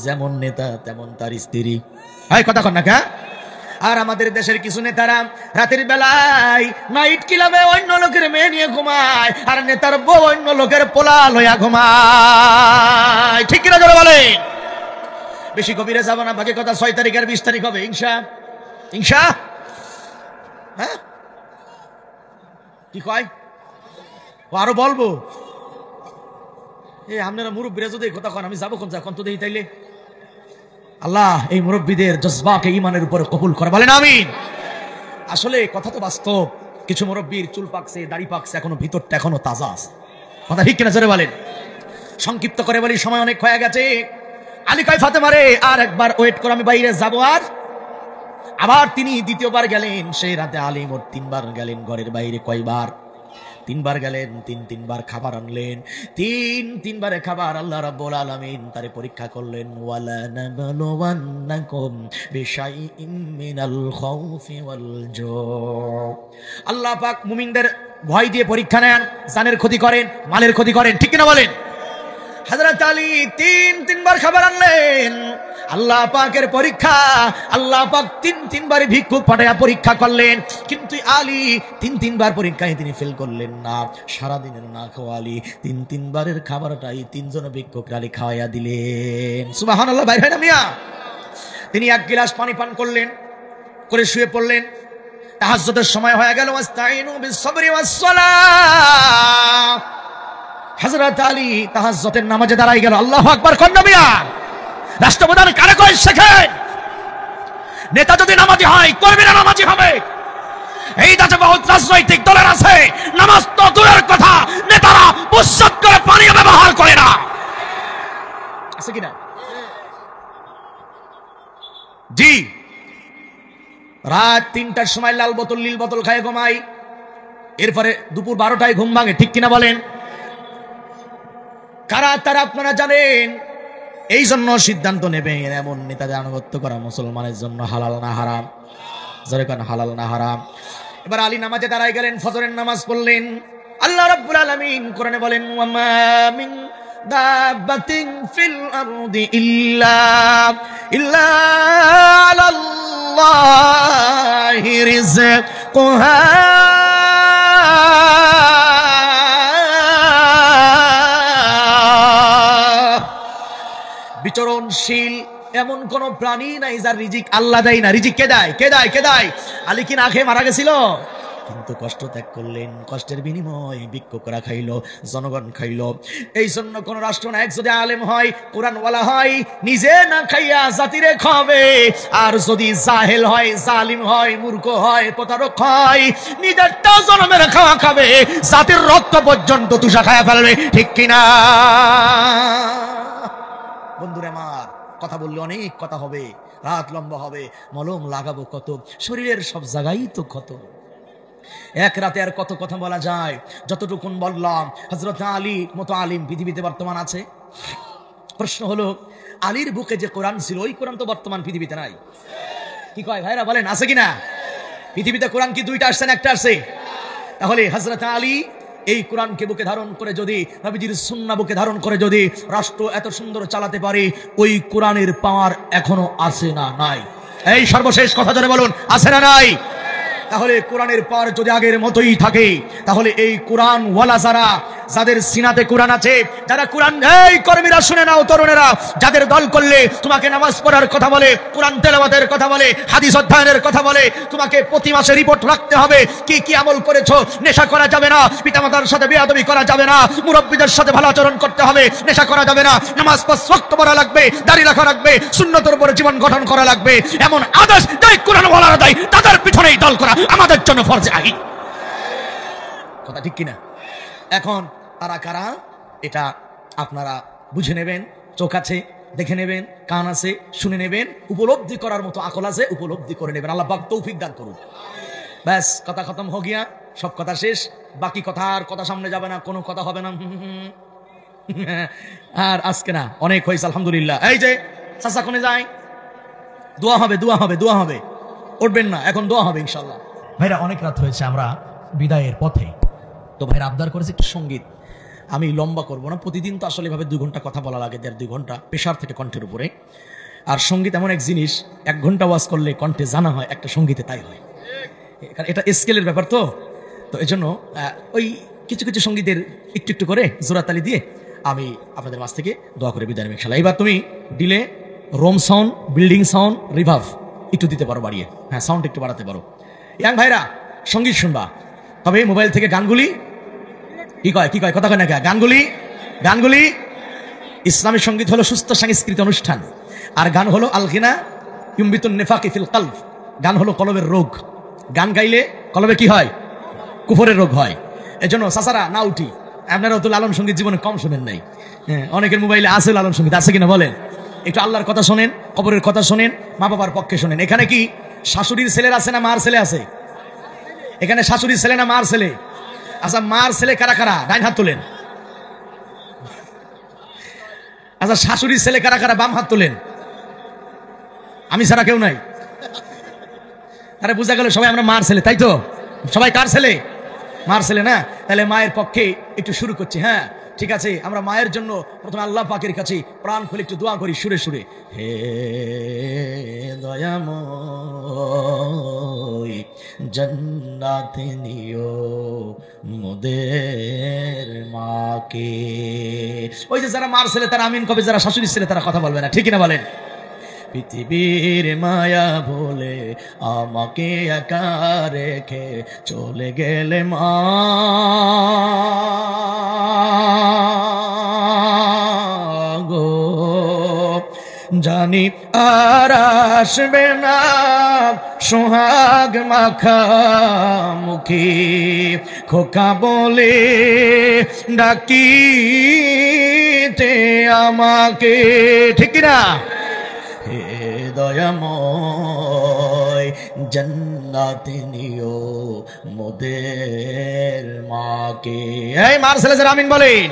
যেমন নেতা তেমন তার স্ত্রী। এই কথা কন্যা কা? আর আমাদের দেশের কিছু নেতারা রাতের বেলায় নাইট ক্লাবে অন্য লোকের মেয়ে নিয়ে ঘুমায়, আর নেতার বউ অন্য লোকের পোলা লইয়া ঘুমায়, ঠিক কিনা জোরে বলে? বেশি গভীরে যাব না, বাকি কথা 6 তারিখ আর 20 তারিখ হবে ইনশা। হ্যাঁ, কি কয়? আরো বলবো। আপনারা মুরব্বীরা যদি কথা কন, আমি যাবো কোন যা, কোন তো দেখি তাইলে। আল্লাহ এই মুরব্বীদের জজবাকে ঈমানের উপরে কবুল করে, বলেন আমিন। আসলে কথা তো বাস্তব, কিছু মুরব্বীর চুল পাকছে, দাড়ি পাকছে, এখনো ভিতরটা এখনো তাজা আছে, কথা ঠিক কিনা জোরে বলেন? সংক্ষিপ্ত করে বলি, সময় অনেক হয়ে গেছে। আলী কয়, ফাতেমা রে, আর একবার ওয়েট করে, আমি বাইরে যাবো। আর আবার তিনি দ্বিতীয়বার গেলেন। সেই রাতে আলী মোট 3 বার গেলেন ঘরের বাইরে। কয়বার? 3 বার গেলেন, 3 বার খাবার আনলেন। 3 বারে খাবার আল্লাহ রাব্বুল আলামিন তারে পরীক্ষা করলেন। ওয়ালা নাবলুওয়ান্নাকুম বিশাইইম মিনাল খাউফি ওয়াল জু। আল্লাহ পাক মুমিনদের ভয় দিয়ে পরীক্ষা নেন, জানের ক্ষতি করেন, মালের ক্ষতি করেন, ঠিক কিনা বলেন? হযরত আলী 3 বার খাবার আনলেন। আল্লাহ পাকের পরীক্ষা, আল্লাহ পাক 3 বারে ভিক্ষুক পাঠায়া পরীক্ষা করলেন, কিন্তু আলী 3 বার পরীক্ষায় তিনি ফেল করলেন না। সারাদিনের না খাওয়া আলী 3 বারের খাবারটাই 3 জন ভিক্ষুক আলী খাওয়াইয়া দিলেন। সুবহানাল্লাহ। বাইরে না মিয়া, তিনি 1 গ্লাস পানি পান করলেন, করে শুয়ে পড়লেন। তাহাজ্জুদের সময় হয়ে গেল, ওয়াস্তাইনু বিস-সাবরি ওয়াস-সালাহ। হযরত আলী তাহাজ্জুদের নামাজে দাঁড়াই গেল। আল্লাহু আকবার কোন নবিয়া। রাষ্ট্রপ্রধান কারে কয় শেখেন, নেতা যদি নামাজি হয় কর্মীরা নামাজি হবে। এই দেশে বহুত রাজনৈতিক দলের আছে, নামাজ তো দূরের কথা, নেতারা প্রস্রাব করে পানীয় ব্যবহার করে না, আছে কিনা? জি, রাত 3টার সময় লাল বোতল নীল বোতল খায় ঘুমাই, এরপরে দুপুর 12টায় ঘুম ভাঙে, ঠিক কিনা বলেন? কারা তারা আপনারা জানেন। এই জন্য সিদ্ধান্ত নেবেন এমন নেতাদের আনুগত্য করা মুসলমানের জন্য হালাল না হারাম? জোরে কোন হালাল না হারাম? এবার আলী নামাজে দাঁড়াই গেলেন, ফজরের নামাজ পড়লেন। আল্লাহ রাব্বুল আলামিন কোরআনে বলেন, ওয়া মা মিন দাব্বাতিন ফিল আরদি ইল্লা আলাল্লাহি রিজকুহা বিচরণশীল এমন কোন প্রাণী নাই যার রিজিক আল্লাহ দেয় না। রিজিক কে দেয়? কে দেয়? কে দেয়? আলী কি না খেয়ে মারা গেছিল? কিন্তু কষ্ট ত্যাগ করলেন, কষ্টের বিনিময়ে ভিক্ষুকরা খাইল, জনগণ খাইল। এই জন্য কোন রাষ্ট্রনায়ক যদি আলেম হয়, কোরআনওয়ালা হয়, নিজে না খাইয়া জাতিরে খাবে। আর যদি জাহেল হয়, জালিম হয়, মূর্খ হয়, প্রতারক হয়, নিজেরটাও জনমের খাওয়া খাবে, জাতির রক্ত পর্যন্ত তুষা খায়া ফেলবে, ঠিক কিনা? বন্ধুরে আমার, কথা বললে অনেক কথা হবে, রাত লম্বা হবে, মলম লাগাবো কত, শরীরের সব জায়গায় তো ক্ষত। এক রাতে আর কত কথা বলা যায়? যতটুকুন বললাম। হযরত আলী মতো আলিম পৃথিবীতে বর্তমান আছে? প্রশ্ন হলো, আলীর বুকে যে কোরআন ছিল, ওই কোরআন তো বর্তমান পৃথিবীতে নাই। কি কয় ভাইরা, বলেন আছে কিনা? পৃথিবীতে কোরআন কি দুইটা আসছে না একটা আসছে? তাহলে হযরত আলী এই কোরআনকে বুকে ধারণ করে যদি, নবীজির সুন্নাহ বুকে ধারণ করে যদি রাষ্ট্র এত সুন্দর চালাতে পারে, ওই কোরআনের পাওয়ার এখনো আছে না নাই? এই সর্বশেষ কথা জোরে বলুন, আছে না নাই? তাহলে কোরআনের পাওয়ার যদি আগের মতোই থাকে, তাহলে এই কোরআন ওয়ালা যারা, যাদের সিনাতে কোরআন আছে, যারা কোরআন, এই কর্মীরা শুনে নাও, তরুণেরা, যাদের দল করলে তোমাকে নামাজ পড়ার কথা বলে, কোরআন তেলাওয়াতের কথা বলে, হাদিস অধ্যয়নের কথা বলে, তোমাকে প্রতি মাসে রিপোর্ট রাখতে হবে কি কি আমল করেছো। নেশা করা যাবে না, পিতামাতার সাথে বেয়াদবি করা যাবে না, মুরব্বীদের সাথে ভালো আচরণ করতে হবে, নেশা করা যাবে না, নামাজ 5 ওয়াক্ত পড়া লাগবে, দাড়ি রাখা লাগবে, সুন্নতের উপরে জীবন গঠন করা লাগবে। এমন আদেশ যাই কোরআন ওয়ালারা দেয়, তাদের পিছনেই দল করা আমাদের জন্য ফরজে আইন। কথা ঠিক কিনা? এখন তারা কারা এটা আপনারা বুঝে নেবেন। চোখ আছে, দেখে নেবেন, কান আছে, শুনে নেবেন, উপলব্ধি করার মতো আকল আছে, উপলব্ধি করে নেবেন। আল্লাহ পাক তৌফিক দান করুন। ব্যাস, কথা খতম হো গিয়া, সব কথা শেষ। বাকি কথা আর কথা সামনে যাবে না, কোনো কথা হবে না। আর আজকে না, অনেক হয়েছে আলহামদুলিল্লাহ। এই যে চাচা কোনে যায়, দোয়া হবে, দোয়া হবে, দোয়া হবে, উঠবেন না, এখন দোয়া হবে ইনশাল্লাহ। ভাইরা অনেক রাত হয়েছে, আমরা বিদায়ের পথে। তো ভাইরা আবদার করেছে একটু সঙ্গীত। আমি লম্বা করবো না, প্রতিদিন তো আসলে ভাবে 2 ঘন্টা কথা বলা লাগে, 1.5-2 ঘন্টা প্রেশার থেকে কণ্ঠের উপরে। আর সঙ্গীত এমন এক জিনিস, 1 ঘন্টা ওয়াজ করলে কণ্ঠে জানা হয়, একটা সঙ্গীতে তাই হয়। এটা স্কেলের ব্যাপার তো এই জন্য ওই কিছু কিছু সঙ্গীতের একটু একটু করে জোড়াতালি দিয়ে আমি আপনাদের মাঝ থেকে দোয়া করে বিদায় নেব ইনশাআল্লাহ। এবার তুমি দিলে room sound, building sound, reverb একটু দিতে পারো বাড়িয়ে, হ্যাঁ সাউন্ড একটু বাড়াতে পারো। ইয়াং ভাইরা সঙ্গীত শুনবা, তবে মোবাইল থেকে গানগুলি কি কয় কথা কয় না, গানগুলি ইসলামী সঙ্গীত হলো সুস্থ সাংস্কৃতিক অনুষ্ঠান, আর গান হলো আলগিনা ইউমবিতুন নিফাকি ফিল কলব, গান হলো কলবের রোগ। গান গাইলে কলবে কি হয়? কুফরের রোগ হয়। এজন্য চাচারা না উঠি, আপনারা তো লালন সঙ্গীত জীবনে কম শোনেন নাই। হ্যাঁ, অনেকের মোবাইলে আছে লালন সঙ্গীত, আছে কিনা বলেন? একটু আল্লাহর কথা শোনেন, কবরের কথা শোনেন, মা বাবার পক্ষে শোনেন। এখানে কি শাশুড়ির ছেলের আছে না মার ছেলে আছে? এখানে শাশুড়ির ছেলে না মার ছেলে? আচ্ছা, মার ছেলে কারা কারা? ডাইন হাত তোলেন। আচ্ছা, শাশুড়ির ছেলে কারা কারা? বাম হাত তোলেন। আমি ছাড়া কেউ নাই। আরে বোঝা গেল সবাই আমরা মার ছেলে, তাই তো? সবাই কার ছেলে? মার ছেলে না? তাহলে মায়ের পক্ষে একটু শুরু করছি। হ্যাঁ ঠিক আছে, আমরা মায়ের জন্য প্রথমে আল্লাহ পাকের কাছে প্রাণ খুলে একটু দোয়া করি সুরে সুরে। হে দয়াময় জান্নাতে নিও মোদের মাকে। ওই যে যারা মার ছেলে তারা আমিন কবে, যারা শাশুড়ির ছেলে তারা কথা বলবে না, ঠিক না বলেন? পৃথিবীর মায়া ভুলে আমাকে একা রেখে চলে গেলে মা গো, জানি আর আসবে না সোহাগ মাখা মুখী, খোকা বলে ডাকিতে আমাকে, ঠিক না? হে দয়াময় জান্নাতে নিও মোদের মাকে। এই মার ছেলে যারা আমিন বলেন।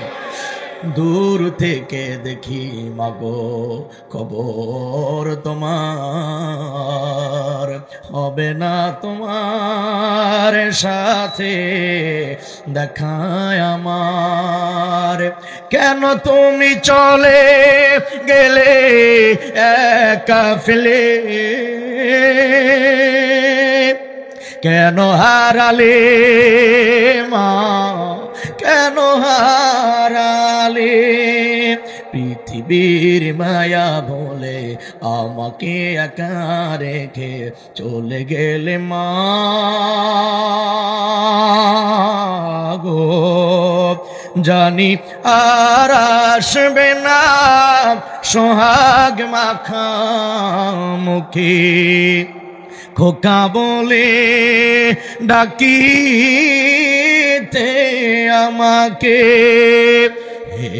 দূর থেকে দেখি মাগো কবর তোমার, হবে না তোমার সাথে দেখায় আমার। কেন তুমি চলে গেলে একা ফেলে, কেন হারালে মা, কেন হারালে? পৃথিবীর মায়া বলে আমাকে একা রেখে চলে গেলে মা গো, জানি আর আসবে না সোহাগ মাখা মুখী, খোকা বলে ডাকিতে আমাকে। হে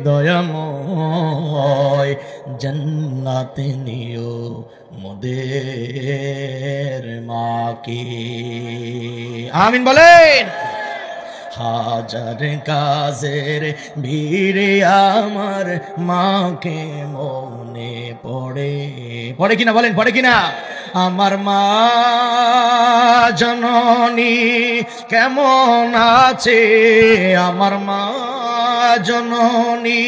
দয়াময় জান্নাতে নিও মোদের মাকে। আমিন বলেন। হাজার কাজের ভিড়ে আমার মাকে মনে পড়ে, পড়ে কিনা বলেন, পড়ে কিনা? আমার মা জননী কেমন আছে, আমার মা জননী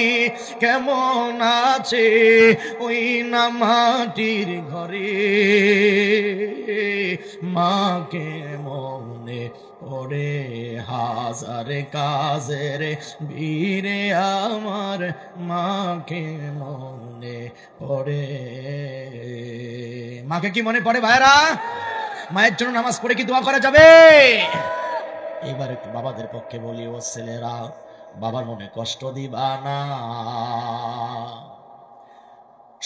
কেমন আছে, ওই না মাটির ঘরে মাকে মনে পড়ে। হাজার কাজের ভিড়ে আমার মাকে মনে পড়ে। মাকে কি মনে পড়ে ভাইরা? মায়ের জন্য নামাজ পড়ে কি দোয়া করা যাবে? এবার একটু বাবাদের পক্ষে বলি, ও ছেলেরা বাবার মনে কষ্ট দিবা না।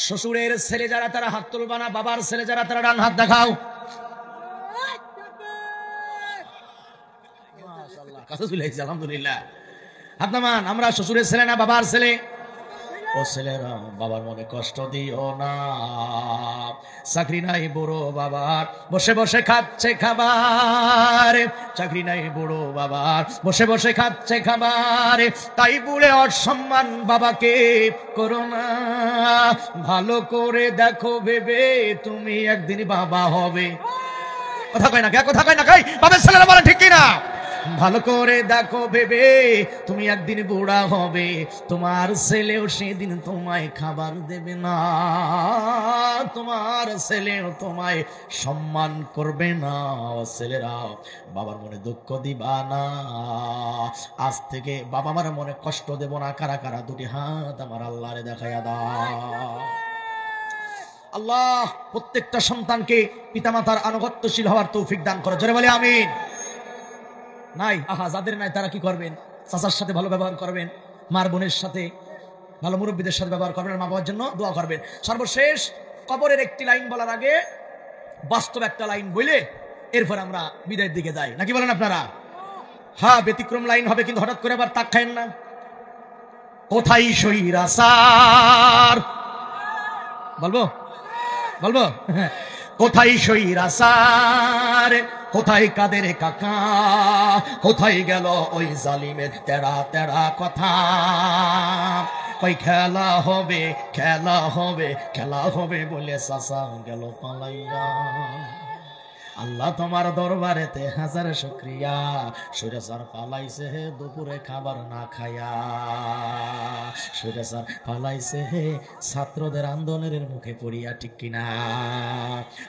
শ্বশুরের ছেলে যারা তারা হাত তুলবা না, বাবার ছেলে যারা তারা ডান হাত দেখাও। আলহামদুলিল্লাহ, হাত নামান। আমরা শ্বশুরের ছেলে না বাবার ছেলে? ও ছেলেরা বাবার মনে কষ্ট দিও না। চাকরি নাই বুড়ো বাবার, বসে বসে খাচ্ছে খাবার। চাকরি নাই বুড়ো বাবার, বসে বসে খাচ্ছে খাবার। তাই বলে অসম্মান বাবাকে করো না। ভালো করে দেখো ভেবে তুমি একদিন বাবা হবে। কথা কয় না কে? কথা কয় না কে? বাবার ছেলেরা বলেন ঠিক কিনা? ভালো করে দেখো ভেবে তুমি একদিন বুড়া হবে, তোমার ছেলেও সেদিন তোমায় খাবার দেবে না, তোমার ছেলেও তোমায় সম্মান করবে না। ছেলেরা বাবার মনে দুঃখ দিবা না। আজ থেকে বাবা মার মনে কষ্ট দেব না। কারা কারা দুটি হাত আমার আল্লাহরে দেখাইয়া দাও। আল্লাহ প্রত্যেকটা সন্তানকে পিতামাতার আনুগত্যশীল হওয়ার তৌফিক দান করে। জোরে বলে আমিন। নাই আহা, যাদের নাই তারা কি করবেন? চাচার সাথে ভালো ব্যবহার করবেন, মার বোনের সাথে ভালো, মুরব্বীদের সাথে ব্যবহার করবেন, মা বাবার জন্য দোয়া করবেন। সর্বশেষ কবরের একটি লাইন বলার আগে বাস্তব একটা লাইন বলে এরপর আমরা বিদায়ের দিকে যাই, নাকি বলেন আপনারা? হ্যাঁ, ব্যতিক্রম লাইন হবে, কিন্তু হঠাৎ করে আবার তাক খায়েন না। কোথায় সৈরাচার? বলবো বলবো কোথায় সৈরাচার, কোথায় কাদের কাকা, কোথায় গেল ওই জালিমের তেড়া তেড়া কথা। কই খেলা হবে, খেলা হবে, খেলা হবে বলে চাচা গেল পালাইয়া। আল্লাহ তোমার দরবারেতে হাজার শুকরিয়া, সৈরাচার পালাইছে হে দুপুরে খাবার না খায়া, সৈরাচার পালাইছে হে ছাত্রদের আন্দোলনের মুখে পড়িয়া, ঠিক কিনা?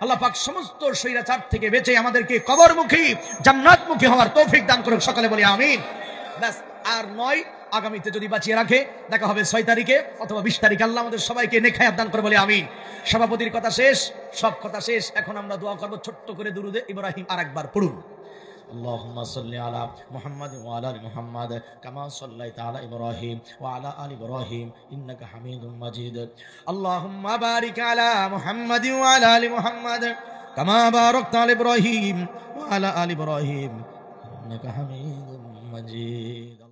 আল্লাহ পাক সমস্ত সৈরাচার থেকে বেঁচে আমাদেরকে কবরমুখী জান্নাতমুখী হওয়ার তৌফিক দান করুক। সকালে বলি আমিন। ব্যাস, আর নয় আগামীতে যদি বাঁচিয়ে রাখে, দেখা হবে 6 তারিখে অথবা 20 তারিখে। আল্লাহ আমাদের সবাইকে নেক হায়াত দান করে বলে আমিন। সভাপতির কথা শেষ, সব কথা শেষ। এখন আমরা দোয়া করব ছোট্ট করে দুরুদে ইব্রাহিম আরেকবার পড়ুন। اللهم صل على محمد وعلى ال محمد كما صليت على ابراهيم وعلى ال ابراهيم انك حميد مجيد اللهم بارك على محمد وعلى ال محمد كما باركت على ابراهيم وعلى ال ابراهيم انك حميد مجيد